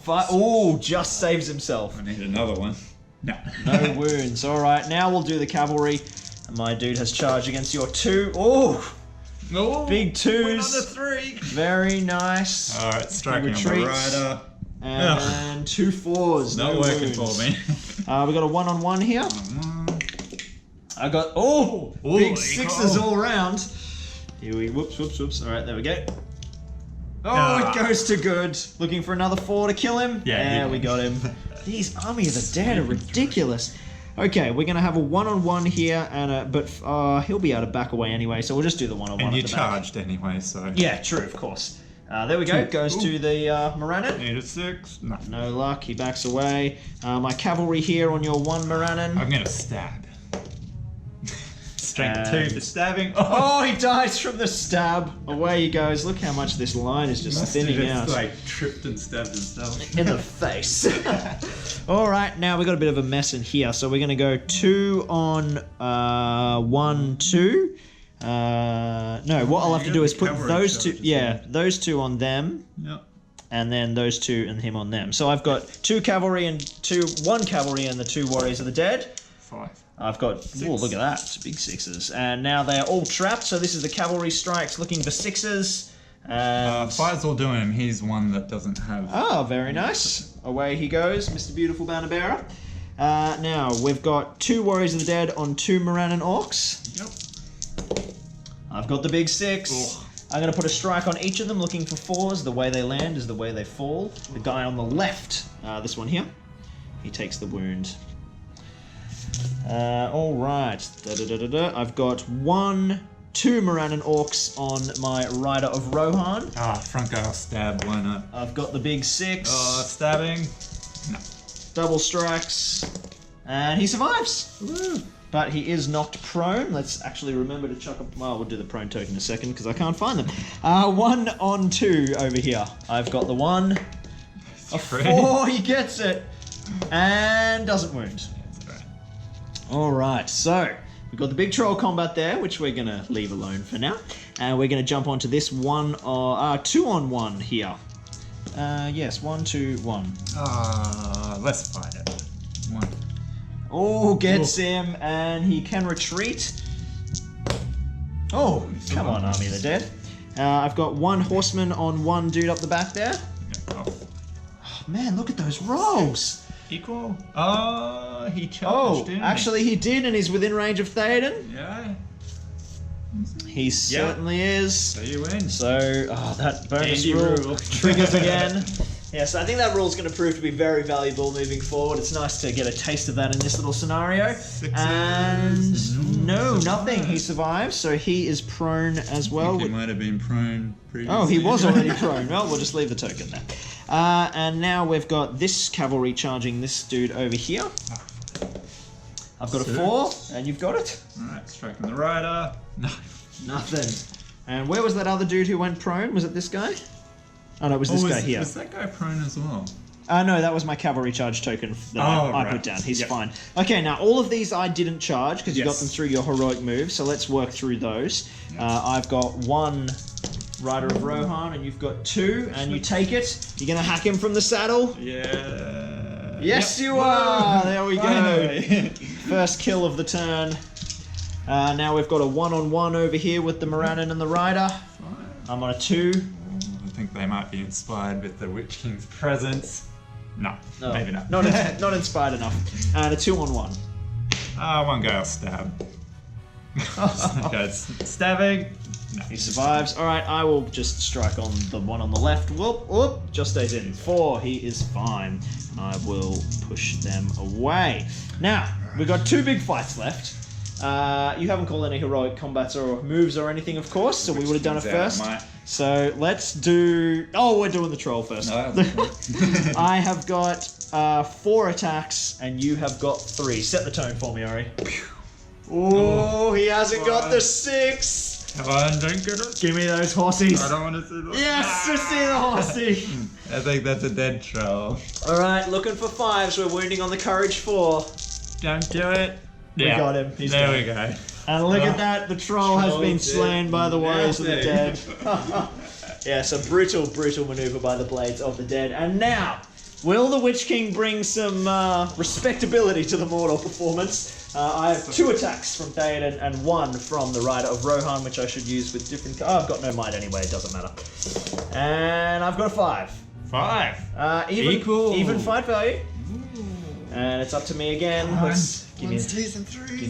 Oh, just saves himself. I need another one. No. No wounds. All right, now we'll do the cavalry. My dude has charged against your 2. Oh! Big 2s. Went on the 3. Very nice. All right, striking on the rider. And 2 4s. Not no working wounds. for me. We got a one-on-one here. I got big 6s all around. Here we whoops. All right, there we go. It goes to good. Looking for another 4 to kill him. Yeah, we got him. These Army of the Dead are ridiculous. Okay, we're gonna have a one-on-one here, and but he'll be able to back away anyway. So we'll just do the one-on-one. And you at the charged back. Anyway, so yeah, true, of course. There we go. Goes to the Morannon. Need a 6. No luck. He backs away. My cavalry here on your 1 Morannon. I'm gonna stab. Strength 2 for stabbing. Oh, he dies from the stab. Away he goes. Look how much this line is just thinning out. Like tripped and stabbed himself in the face. All right, now we got a bit of a mess in here. So we're gonna go 2 on 1 2. No, what I'll have to do is put those 2. Yeah, those 2 on them. Yep. And then those 2 and him on them. So I've got 2 cavalry and 1 cavalry and the 2 Warriors of the Dead. 5. I've got, oh, look at that, big 6s. And now they are all trapped, so this is the cavalry strikes looking for 6s. And 5's all doing him. He's one that doesn't have... oh, very nice. Away he goes, Mr. Beautiful Banner Bearer. Now, we've got 2 Warriors of the Dead on 2 Morannon Orcs. Yep. I've got the big 6. Oh. I'm going to put a strike on each of them looking for 4s. The way they land is the way they fall. The guy on the left, this one here, he takes the wound. Alright. I've got 2 Morannon Orcs on my Rider of Rohan. Ah, front guy will stab, why not? I've got the big 6. Oh, stabbing. No. Double strikes. And he survives. Woo. But he is knocked prone. Let's actually remember to chuck up. Well, we'll do the prone token in a second because I can't find them. 1 on 2 over here. I've got the 1. A 4, he gets it. And doesn't wound. Alright, so we've got the big troll combat there, which we're going to leave alone for now. And we're going to jump onto this 2 on 1 here. Yes, 1, 2, 1. Let's fight it. 1. Oh, gets him, and he can retreat. Oh, come on, Army of the Dead. I've got 1 horseman on 1 dude up the back there. Yeah, Oh, man, look at those rolls. Equal? Oh, he charged, didn't he? Actually he did, and he's within range of Theoden. Yeah. He certainly is. So you win. So, that bonus Andy rule triggers again. Yes, I think that rule is going to prove to be very valuable moving forward. It's nice to get a taste of that in this little scenario. 6s. And no, nothing. He survives, so he is prone as well. He might have been prone previously. Oh, he was already prone. Well, we'll just leave the token there. And now we've got this cavalry charging this dude over here. I've got a 4, and you've got it. Alright, striking the rider. No. Nothing. And where was that other dude who went prone? Was it this guy? Oh no, it was this guy here. Was that guy prone as well? No, that was my cavalry charge token that I put down. He's fine. Okay, now all of these I didn't charge because you got them through your heroic move, so let's work through those. I've got 1 Rider of Rohan, and you've got 2, and you take it. You're going to hack him from the saddle? Yeah. Yes, you are! There we go. First kill of the turn. Now we've got a 1-on-1 over here with the Morannon and the Rider. I'm on a 2. I think they might be inspired with the Witch King's presence. No, maybe not. Not inspired enough. And a 2-on-1. 1 guy will stab. Guy's stabbing. No. He survives. Alright, I will just strike on the one on the left. Whoop, whoop. Just stays in. 4. He is fine. I will push them away. Now, we've got 2 big fights left. You haven't called any heroic combats or moves or anything, of course, so we would have done it first. So let's do... Oh, we're doing the troll first. No, I have got 4 attacks, and you have got 3. Set the tone for me, Ari. Oh, he hasn't got the 6. Come on, don't get it. Give me those horsies. I don't want to see the... Yes, to see the horsey. I think that's a dead troll. Alright, looking for 5s. We're wounding on the courage 4. Don't do it. We got him. He's there dead. we go. And look at that, the troll has been slain by the Warriors of the Dead. Yes, a brutal, brutal maneuver by the Blades of the Dead. And now, will the Witch King bring some respectability to the Mordor performance? I have 2 attacks from Theoden and 1 from the Rider of Rohan, which I should use with different... Oh, I've got no might anyway, it doesn't matter. And I've got a 5. 5. Even fight value. And it's up to me again. Give me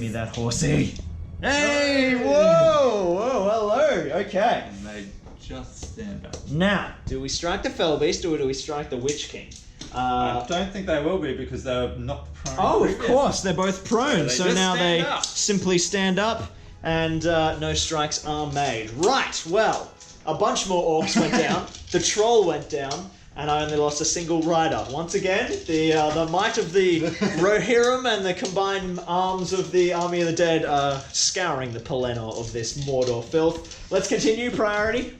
that horsey. Hey, whoa, hello, okay. And they just stand up. Now, do we strike the Fell Beast or do we strike the Witch King? I don't think they will be because they're not prone. Oh, of course, they're both prone, so now they up. simply stand up and no strikes are made. Right, well, a bunch more orcs went down, the troll went down, and I only lost a single rider. Once again, the might of the Rohirrim and the combined arms of the Army of the Dead are scouring the Pelennor of this Mordor filth. Let's continue, priority.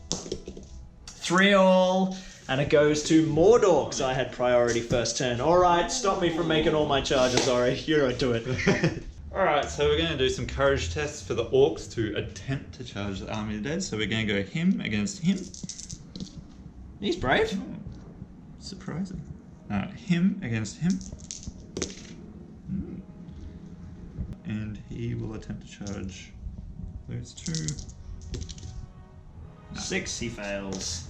3-all, and it goes to Mordor, because I had priority first turn. Alright, stop me from making all my charges, Ori. You're to it. Alright, so we're going to do some courage tests for the orcs to attempt to charge the Army of the Dead. So we're going to go him against him. He's brave. Oh, surprising. Him against him. and he will attempt to charge those two. 6, he fails.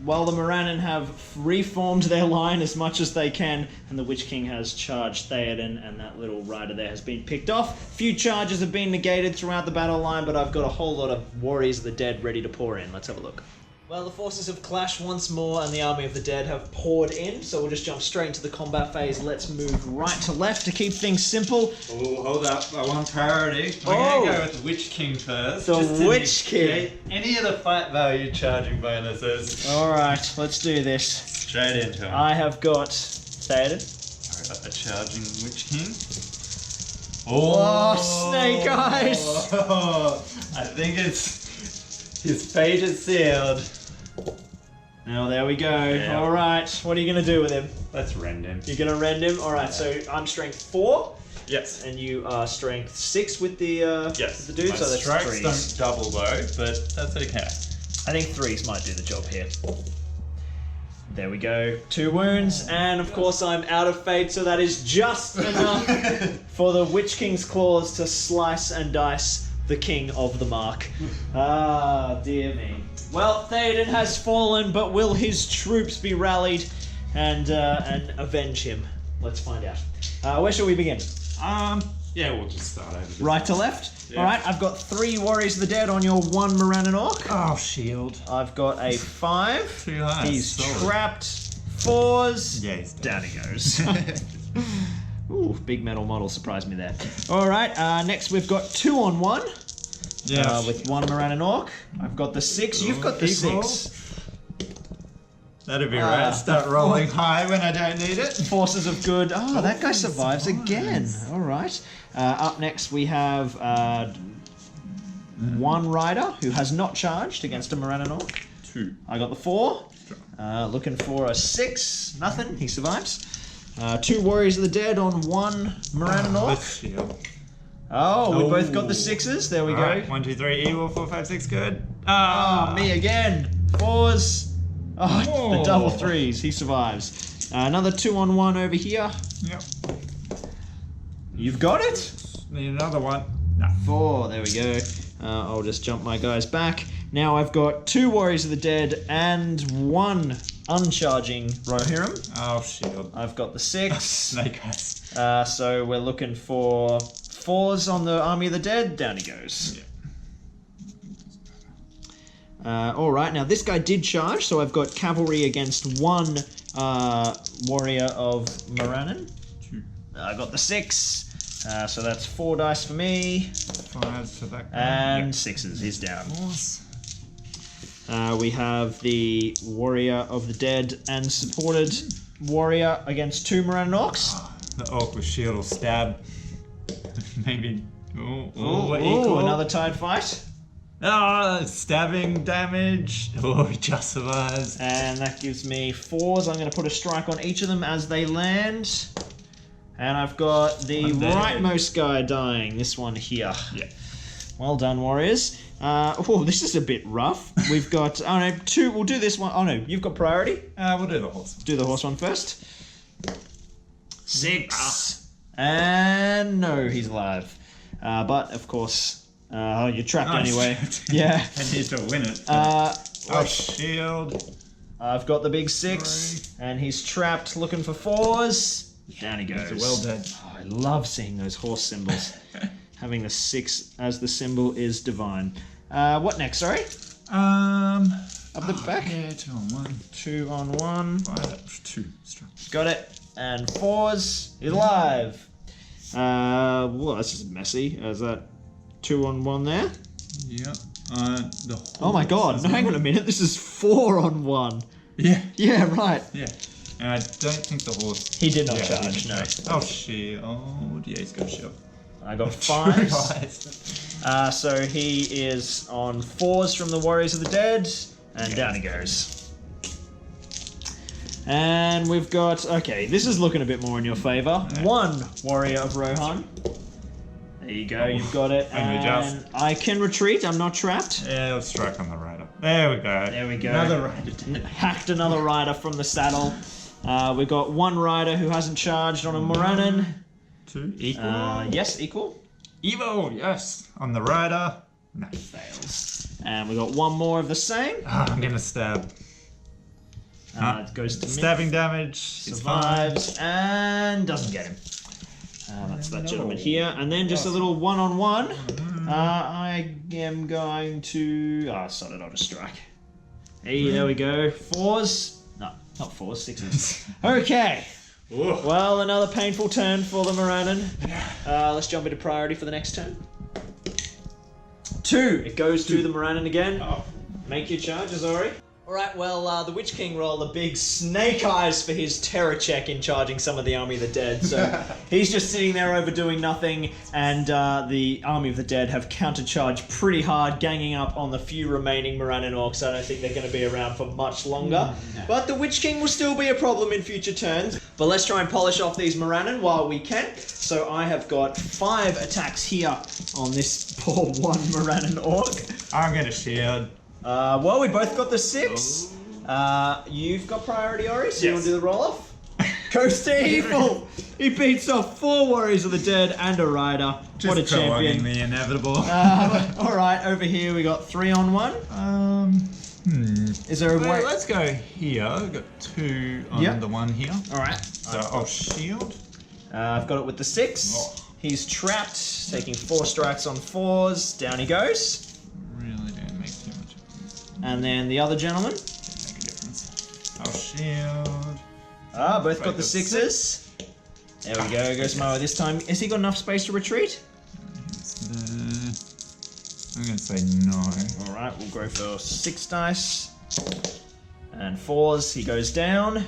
While the Morannon have reformed their line as much as they can, and the Witch King has charged Theoden, and that little rider there has been picked off. Few charges have been negated throughout the battle line, but I've got a whole lot of Warriors of the Dead ready to pour in. Let's have a look. Well, the forces have clashed once more, and the Army of the Dead have poured in, so we'll just jump straight into the combat phase. Let's move right to left to keep things simple. Oh, hold up. I want priority. We're Oh. going to go with the Witch King first. The just to Witch King. negate any of the fight value charging bonuses. Alright, let's do this. Straight into him. I have got Theoden. Alright, a charging Witch King. Oh, Snake Eyes! I think it's... his fate is sealed. Now, there we go. Yeah. Alright, what are you going to do with him? Let's rend him. You're going to rend him? Alright, so I'm strength 4, Yes. and you are strength 6 with the, Yes. the dude, My so that's strikes 3s. don't double though, but that's okay. I think 3s might do the job here. There we go. 2 wounds, and of course I'm out of fate, so that is just enough for the Witch King's claws to slice and dice the King of the Mark. Ah, dear me. Well, Theoden has fallen, but will his troops be rallied and avenge him? Let's find out. Where shall we begin? Yeah, we'll just start over. this Right to one. left? Yeah. Alright, I've got 3 Warriors of the Dead on your 1 Morannon Orc. Oh, shield. I've got a 5. Too high. He's solid. trapped. 4s. Yeah, he's Down he goes. Ooh, big metal model surprised me there. Alright, next we've got 2 on 1. Yeah. With 1 Morannon Orc. I've got the 6. You've got the Equal. 6. That'd be right. Start rolling high when I don't need it. Forces of good. Oh, that guy survives again. Alright. Up next we have 1 rider who has not charged against a Morannon Orc. 2. I got the 4. Looking for a 6. Nothing. He survives. 2 Warriors of the Dead on 1 Morannon Orc. With shield. Oh, we both got the 6s. There we go. Alright, 1, 2, 3, evil, 4, 5, 6, good. Ah, me again. 4s. Oh, the Oh. double 3s. He survives. Another 2 on 1 over here. Yep. You've got it. Need another one. No. 4. There we go. I'll just jump my guys back. Now I've got 2 Warriors of the Dead and 1 uncharging Rohirrim. Oh, shield. I've got the 6. Snake eyes. So we're looking for 4s on the Army of the Dead. Down he goes. Yeah. Alright, now this guy did charge, so I've got cavalry against 1 warrior of Morannon. 2. I got the 6. So that's 4 dice for me. 5 for that guy. And 6s. He's down. Force. We have the warrior of the dead and supported warrior against 2 Morannon Orcs. The orc with shield will stab. Maybe. Oh, Ooh, equal. another tied fight. Ah, stabbing damage. Oh, he just survives. And that gives me 4s. I'm going to put a strike on each of them as they land. And I've got the One dead. rightmost guy dying. This one here. Yeah. Well done, warriors. Oh, this is a bit rough. We've got, oh no, 2. We'll do this one. Oh no, you've got priority. We'll do the horse. Do the horse one first. 6. And no, he's alive. But of course, you're trapped anyway. Yeah. I need to win it. Oh, shield. I've got the big 6, and he's trapped, looking for 4s. Down he goes. He's well dead. Oh, I love seeing those horse symbols. Having the 6 as the symbol is divine. What next? Sorry. Up the back. Yeah, 2 on 1. 2 on 1. 2. Strong. Got it. And 4s. He's alive. Well, that's just messy. Is that 2 on 1 there? Yep. Oh my god, no, hang on a minute. This is 4 on 1. Yeah. Yeah, right. Yeah. And I don't think the horse. He did not Yeah, charge, he no. didn't charge. Oh, shield. Yeah, he's got shield. I got True 5s. eyes. So he is on 4s from the Warriors of the Dead, and down he goes. And we've got, okay, this is looking a bit more in your favour. 1 Warrior of Rohan. There you go, you've got it. And we And I can retreat, I'm not trapped. Yeah, let's strike on the rider. There we go. There we go. Another rider. Hacked another rider from the saddle. We've got 1 rider who hasn't charged on a Morannon. 2 equal. Yes, equal. Evo, yes. On the rider. No. Fails. And we got one more of the same. I'm gonna stab. It goes to Stabbing damage. survives and doesn't get him. That's that gentleman here. And then just a little one-on-one. I am going to... sod it, I'll just strike. Hey, there we go. 4s. No, not 4s, 6s. Okay. Well, another painful turn for the Morannon. Let's jump into priority for the next turn. 2. It goes to the Morannon again. Make your charge, Azori. Alright, well, the Witch King rolled a big snake eyes for his terror check in charging some of the Army of the Dead, so he's just sitting there overdoing nothing, and the Army of the Dead have countercharged pretty hard, ganging up on the few remaining Morannon Orcs. I don't think they're going to be around for much longer, but the Witch King will still be a problem in future turns. But let's try and polish off these Morannon while we can. So I have got 5 attacks here on this poor one Morannon Orc. I'm gonna shield. Well, we both got the 6. You've got priority, Ori, so you want to do the roll-off? Goes to evil! He beats off 4 Warriors of the Dead and a Rider. What a champion. The inevitable. Alright, over here we got 3-on-1. Is there a way? Let's go here. We've got 2 on the one here. Alright. So I'll shield. I've got it with the 6. He's trapped, taking 4 strikes on 4s. Down he goes. Really don't make too much. And then the other gentleman. Make a difference. I'll shield. Both got the 6s. There we go, goes Moa this time. Has he got enough space to retreat? I'm going to say no. Alright, we'll go for 6 dice. And 4s, he goes down. Yeah,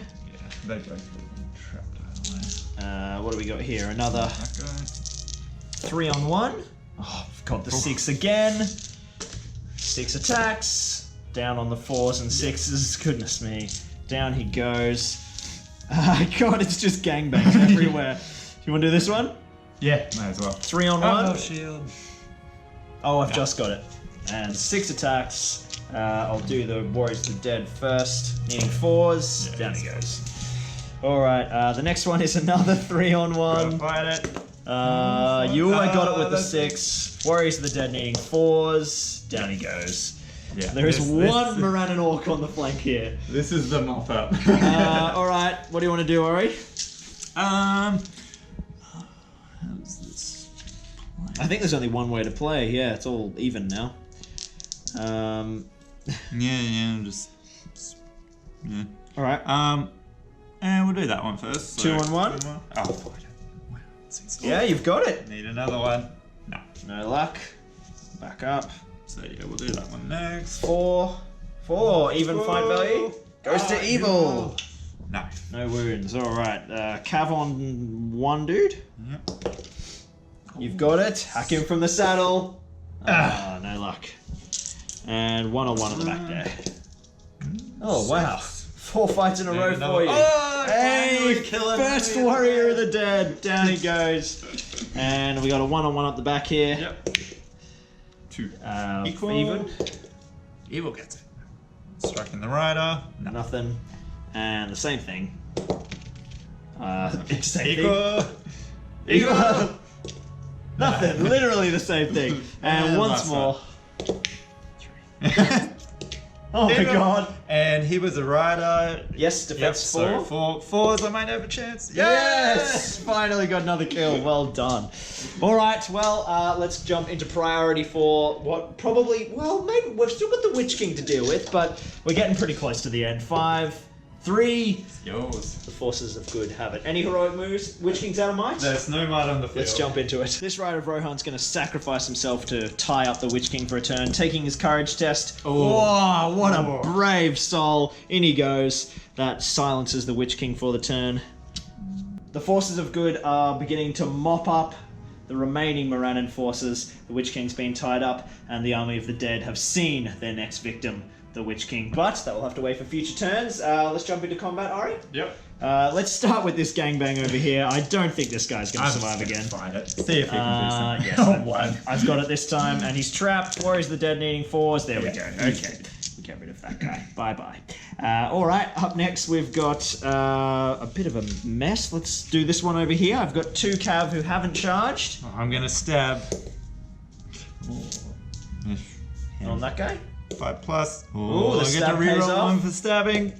they both been trapped either way. What do we got here? Another That guy. 3-on-1. Oh, we've got the 6 again. 6 attacks. Down on the 4s and 6s. Goodness me. Down he goes. God, it's just gangbangs everywhere. Do you want to do this one? Yeah, may as well. 3-on-1. Oh, shield. Oh, I've just got it. And 6 attacks. I'll do the Warriors of the Dead first. Needing 4s. Down he goes. Alright, the next one is another 3-on-1. Fight it. You I got it with the 6. Warriors of the Dead needing 4s. Down he goes. Yeah, There is one Morannon Orc on the flank here. This is the mop up. Alright, what do you want to do, Ori? How's this? I think there's only one way to play. Yeah, it's all even now. Yeah, yeah. Alright. And we'll do that one first. 2-on-1. Oh, Yeah, you've got it. need another one. No. No luck. Back up. So yeah, we'll do that one next. 4. Even fight value. Goes to evil. No. No wounds. Alright. Cav on 1 dude. Yep. You've got it. Hack him from the saddle. No luck. And 1-on-1 on the back there. Oh, wow. 4 fights in a row for you. Oh, hey, first Warrior of the Dead. Down he goes. And we got a 1-on-1 up the back here. Yep. 2. Equal. Even. Evil gets it. Striking the rider. No. Nothing. And the same thing. Same Equal. thing. Equal. Nothing. Literally the same thing. And once more. Oh my god. And he was a rider. Yes, defense 4. So 4s, I might have a chance. Yes! Finally got another kill. Well done. Alright, well, let's jump into priority for what probably... Well, maybe we've still got the Witch King to deal with, but we're getting pretty close to the end. 5, 3... Yours. The forces of good have it. Any heroic moves? Witch King's out of might? There's no mud on the field. Let's jump into it. This Rider of Rohan's going to sacrifice himself to tie up the Witch King for a turn, taking his courage test. Oh, what a brave soul. In he goes. That silences the Witch King for the turn. The forces of good are beginning to mop up the remaining Morannon forces. The Witch King's been tied up, and the Army of the Dead have seen their next victim, the Witch King. But that will have to wait for future turns. Let's jump into combat, Ari. Yep. Let's start with this gangbang over here. I don't think this guy's going to survive again. Find it. See if he can do something. Yes, I've got it this time, and he's trapped. Warriors of the Dead needing 4s. There we go. Okay. Get rid of that guy. Bye-bye. Alright, up next we've got a bit of a mess. Let's do this one over here. I've got 2 cav who haven't charged. Oh, I'm gonna stab. On that guy. 5+. Ooh, Oh, the I get to stab pays reroll off. 1 for stabbing.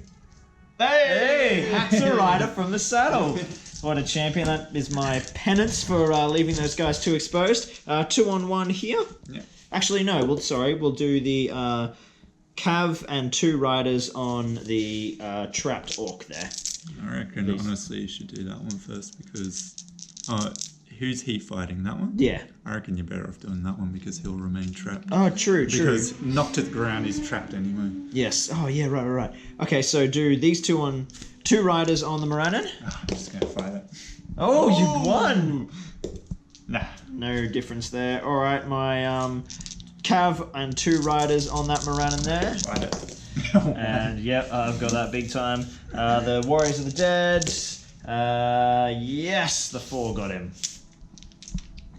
Hey! Hacks a rider from the saddle. What a champion. That is my penance for leaving those guys too exposed. 2-on-1 here. Yeah. Actually, no. We'll do the cav and 2 riders on the trapped orc there. I reckon, honestly, you should do that one first because... who's he fighting? That one? Yeah. I reckon you're better off doing that one because he'll remain trapped. Oh, true. Because knocked to the ground, he's trapped anyway. Yes. Oh, yeah, right. Okay, so do these 2 riders on the Morannon. Oh, I'm just going to fight it. Oh, you won! Nah. No difference there. Alright, my cav and 2 riders on that Morannon there. Fight it. And yep, I've got that big time. The Warriors of the Dead. Yes, the 4 got him.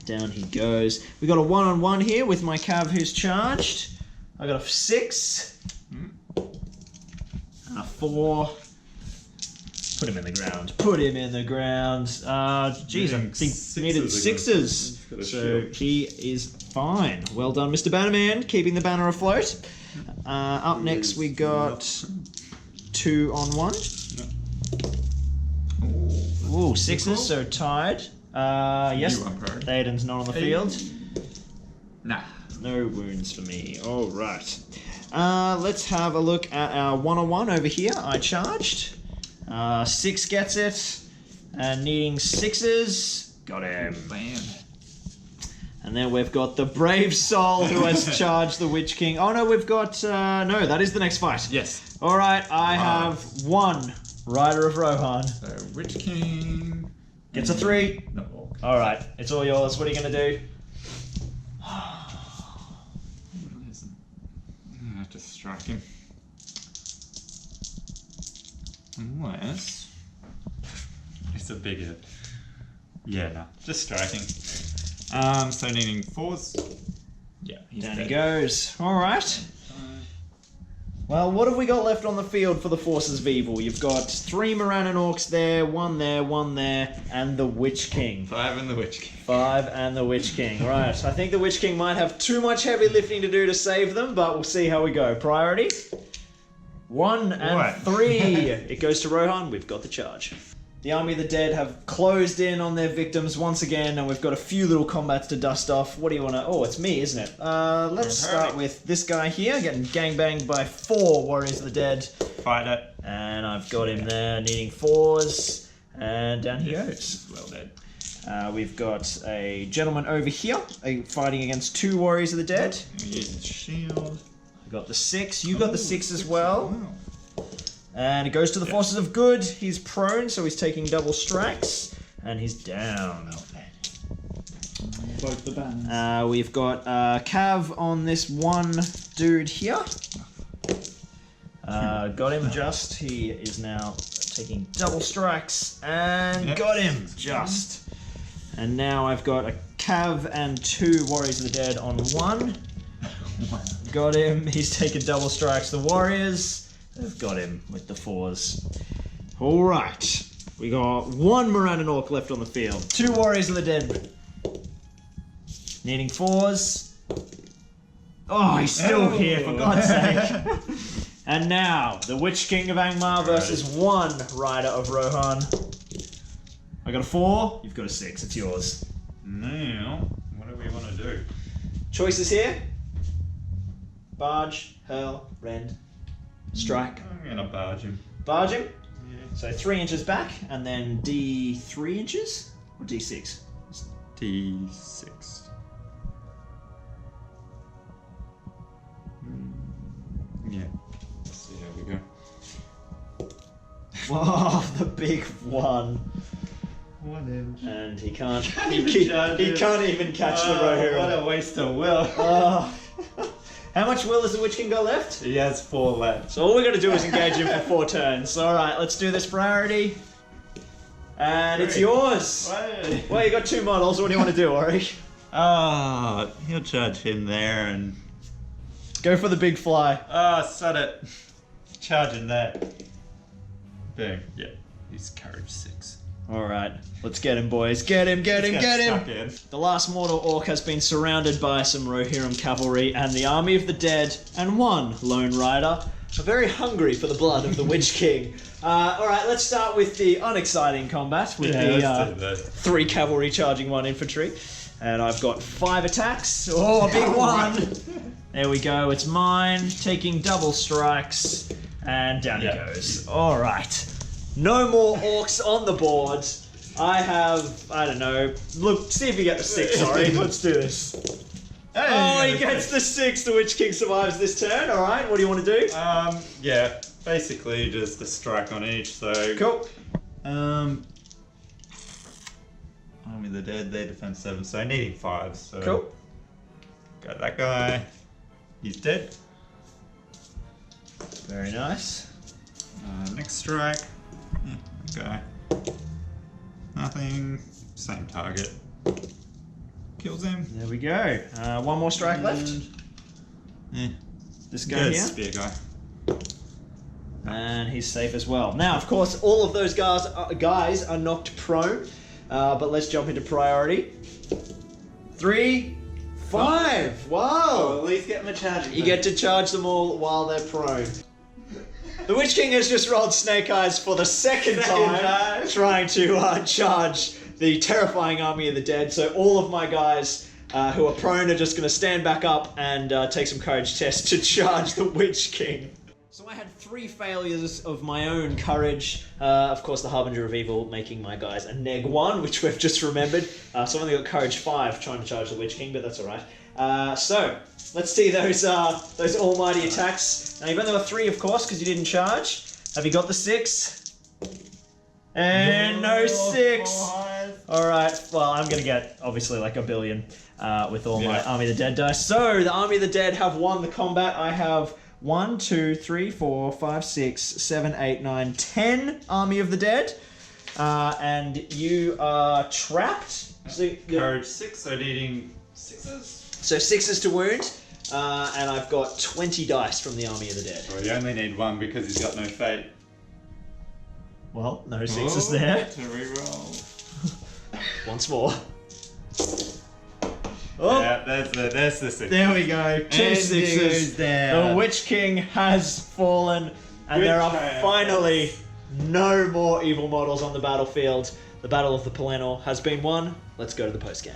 Down he goes. We got a 1-on-1 here with my cav who's charged. I got a 6. And a 4. Put him in the ground. Put him in the ground. Geez, I think he needed 6s. So he is fine. Well done, Mr. Bannerman, keeping the banner afloat. Up next we got 2-on-1. Ooh, 6s, so tied. Yes, You are priority. Theoden's not on the field. Nah. No wounds for me. All right. Let's have a look at our 1-on-1 over here. I charged. 6 gets it. And needing 6s. Got him. Bam. And then we've got the Brave Soul who has charged the Witch King. Oh no, we've got... no, that is the next fight. Yes. All right, I have 1 Rider of Rohan. So, Witch King... Gets a 3. No. All right, it's all yours. What are you going to do? I have to strike him. Unless... It's a bigger... Yeah, no. Just striking. So needing 4s. Yeah, he's Down dead. he goes. All right. Well, what have we got left on the field for the Forces of Evil? You've got 3 Morannon Orcs there, 1 there, 1 there, and the Witch King. 5 and the Witch King. 5 and the Witch King. Right, I think the Witch King might have too much heavy lifting to do to save them, but we'll see how we go. Priority? 1 and Right. 3. It goes to Rohan. We've got the charge. The Army of the Dead have closed in on their victims once again, and we've got a few little combats to dust off. What do you want to... Oh, it's me, isn't it? Let's start with this guy here, getting gangbanged by 4 Warriors of the Dead. Fight it. And I've got him there, needing 4s. And down he goes. Well dead. We've got a gentleman over here, fighting against 2 Warriors of the Dead. Use the shield. I've got the 6. You got the 6 as well. Wow. And it goes to the Forces of Good. He's prone, so he's taking double strikes. And he's down. Both the banners. We've got Cav on this one dude here. Got him just. He is now taking double strikes. And Yep. got him just. And now I've got a Cav and 2 Warriors of the Dead on 1. Got him. He's taken double strikes. The Warriors... They've got him with the 4s. Alright. We got 1 Morannon Orc left on the field. 2 Warriors of the Dead. Needing 4s. Oh, he's still here, for God's sake. And now, the Witch King of Angmar versus 1 Rider of Rohan. I got a 4. You've got a 6. It's yours. Now, what do we want to do? Choices here. Barge, hurl, rend, strike. I'm gonna barge him. Barge him. Yeah. So 3 inches back, and then D3 inches? Or D6? D6. Yeah. Let's see how we go. Whoa, the big 1. 1 inch. And he can't, he can't even catch the Rohirrim. What a waste of will. Oh. How much will has the Witch King got left? He has 4 left. So all we got to do is engage him for 4 turns. Alright, let's do this priority. And it's yours. Wait. Well, you got 2 models. What do you want to do, Ori? He'll charge him there and go for the big fly. Ah, sod it. Charging there. Boom. Yeah. He's courage 6. Alright, let's get him, boys. Get him, get him, get him! Stuck in. The last Mordor orc has been surrounded by some Rohirrim cavalry and the army of the dead and one lone rider. Are very hungry for the blood of the Witch King. Alright, let's start with the unexciting combat with let's do that. 3 cavalry charging 1 infantry. And I've got 5 attacks. Oh, a big one! There we go, it's mine, taking double strikes, and down he goes. Alright. No more orcs on the board. I have, I don't know, look, see if you get the 6, sorry. Let's do this. Hey, Oh, he gets the 6, the Witch King survives this turn. Alright, what do you want to do? Yeah, basically just a strike on each, so... Cool. Army of the Dead, they defend 7, so needing 5, so... Cool. Got that guy. He's dead. Very nice. Next strike. Okay. Nothing. Same target. Kills him. There we go. One more strike left. Yeah. This guy Good here. spear guy. And he's safe as well. Now, of course, all of those guys are knocked prone. But let's jump into priority. 3, 5. Wow. at least get him a charging. You get to charge them all while they're prone. The Witch King has just rolled Snake Eyes for the second time, trying to charge the terrifying army of the dead. So all of my guys who are prone are just going to stand back up and take some courage tests to charge the Witch King. So I had 3 failures of my own courage. Of course, the Harbinger of Evil making my guys a neg 1, which we've just remembered. So I've only got courage 5 trying to charge the Witch King, but that's alright. So, let's see those almighty attacks. Now, you've only got 3, of course, because you didn't charge. Have you got the 6? And no 6. Alright, well, I'm going to get, obviously, like a billion with all my Army of the Dead dice. So, the Army of the Dead have won the combat. I have 1, 2, 3, 4, 5, 6, 7, 8, 9, 10 Army of the Dead. And you are trapped. So, Courage 6, so needing 6s. So 6s to wound, and I've got 20 dice from the Army of the Dead. Well, you only need 1 because he's got no fate. Well, no 6s there. To reroll. Once more. Oh, Yeah, there's the 6. there we go. 2 And 6s. he goes down. The Witch King has fallen, and Good there are triumph. finally no more evil models on the battlefield. The Battle of the Pelennor has been won. Let's go to the post-game.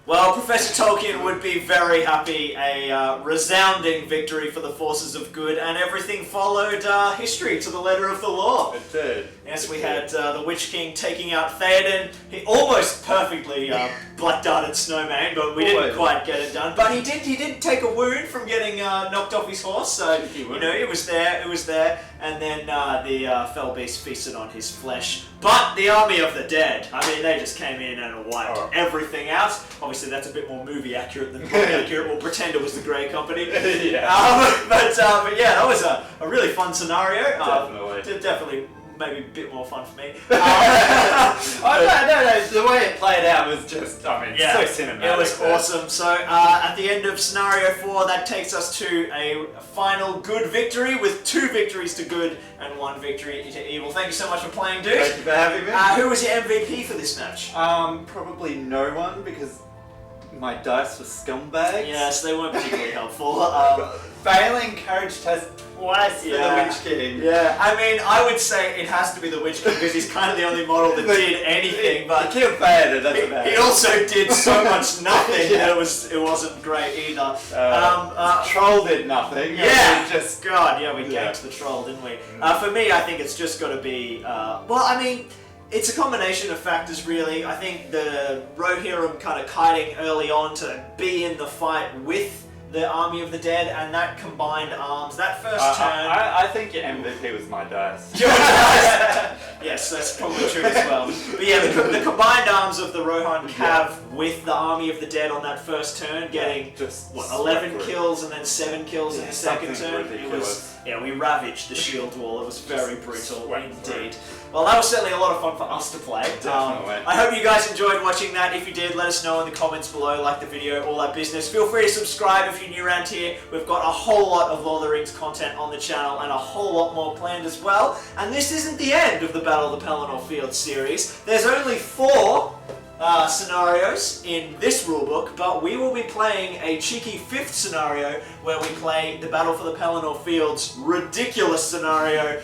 Well, Professor Tolkien would be very happy. A resounding victory for the forces of good, and everything followed history to the letter of the law. It did. Yes, we had the Witch King taking out Theoden. He almost perfectly black-darted Snowman, but we didn't quite get it done. But he did take a wound from getting knocked off his horse, so you know it was there. And then the fell beast feasted on his flesh. But the Army of the Dead, I mean, they just came in and wiped everything out. Obviously, that's a bit more movie accurate than movie accurate. We'll pretend it was the Grey Company. But yeah, that was a really fun scenario. Definitely. Maybe a bit more fun for me. No, the way it played out was just, so cinematic. It was awesome. So at the end of scenario 4, that takes us to a final good victory with 2 victories to good and 1 victory to evil. Thank you so much for playing, dude. Thank you for having me. Who was your MVP for this match? Probably no one because my dice were scumbags. Yes, they weren't particularly helpful. Failing courage test twice for the Witch King. Yeah, I mean, I would say it has to be the Witch King because he's kind of the only model that did anything. But he killed Theoden, doesn't matter. He also did so much nothing that it wasn't great either. Troll did nothing. Yeah, Just we ganked the troll, didn't we? For me, I think it's just got to be. It's a combination of factors, really. I think the Rohirrim kind of kiting early on to be in the fight with the Army of the Dead, and that combined arms, that first turn... I think your MVP was my dice. Yes, that's probably true as well. But yeah, the combined arms of the Rohan Cav with the Army of the Dead on that first turn, getting, 11 kills and then 7 kills in the second turn. Yeah, we ravaged the shield wall. It was very brutal Sweat indeed. Well, that was certainly a lot of fun for us to play. Definitely. I hope you guys enjoyed watching that. If you did, let us know in the comments below, like the video, all that business. Feel free to subscribe if you're new around here. We've got a whole lot of Lord of the Rings content on the channel and a whole lot more planned as well. And this isn't the end of the Battle of the Pelennor Field series. There's only 4 scenarios in this rulebook, but we will be playing a cheeky 5th scenario where we play the Battle for the Pelennor Fields ridiculous scenario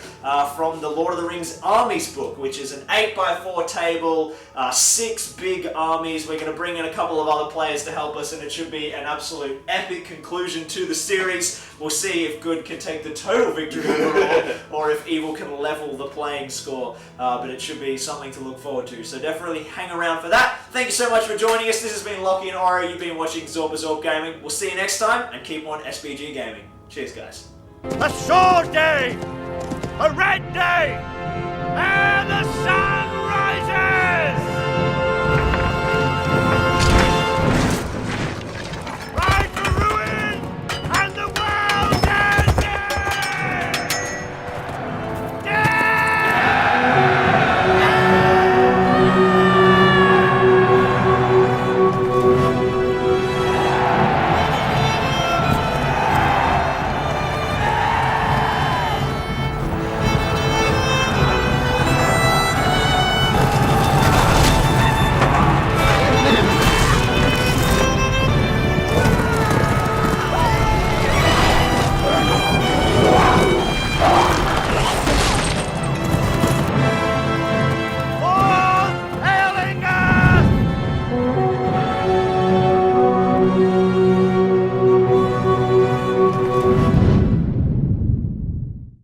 from the Lord of the Rings Armies book, which is an 8x4 table, 6 big armies. We're going to bring in a couple of other players to help us, and it should be an absolute epic conclusion to the series. We'll see if good can take the total victory overall, or if evil can level the playing score, but it should be something to look forward to. So definitely hang around for that. Thank you so much for joining us. This has been Lockie and Oro. You've been watching Zorpazorp Gaming. We'll see you next time, and keep on SBG Gaming. Cheers, guys. A sword day, a red day, and the sun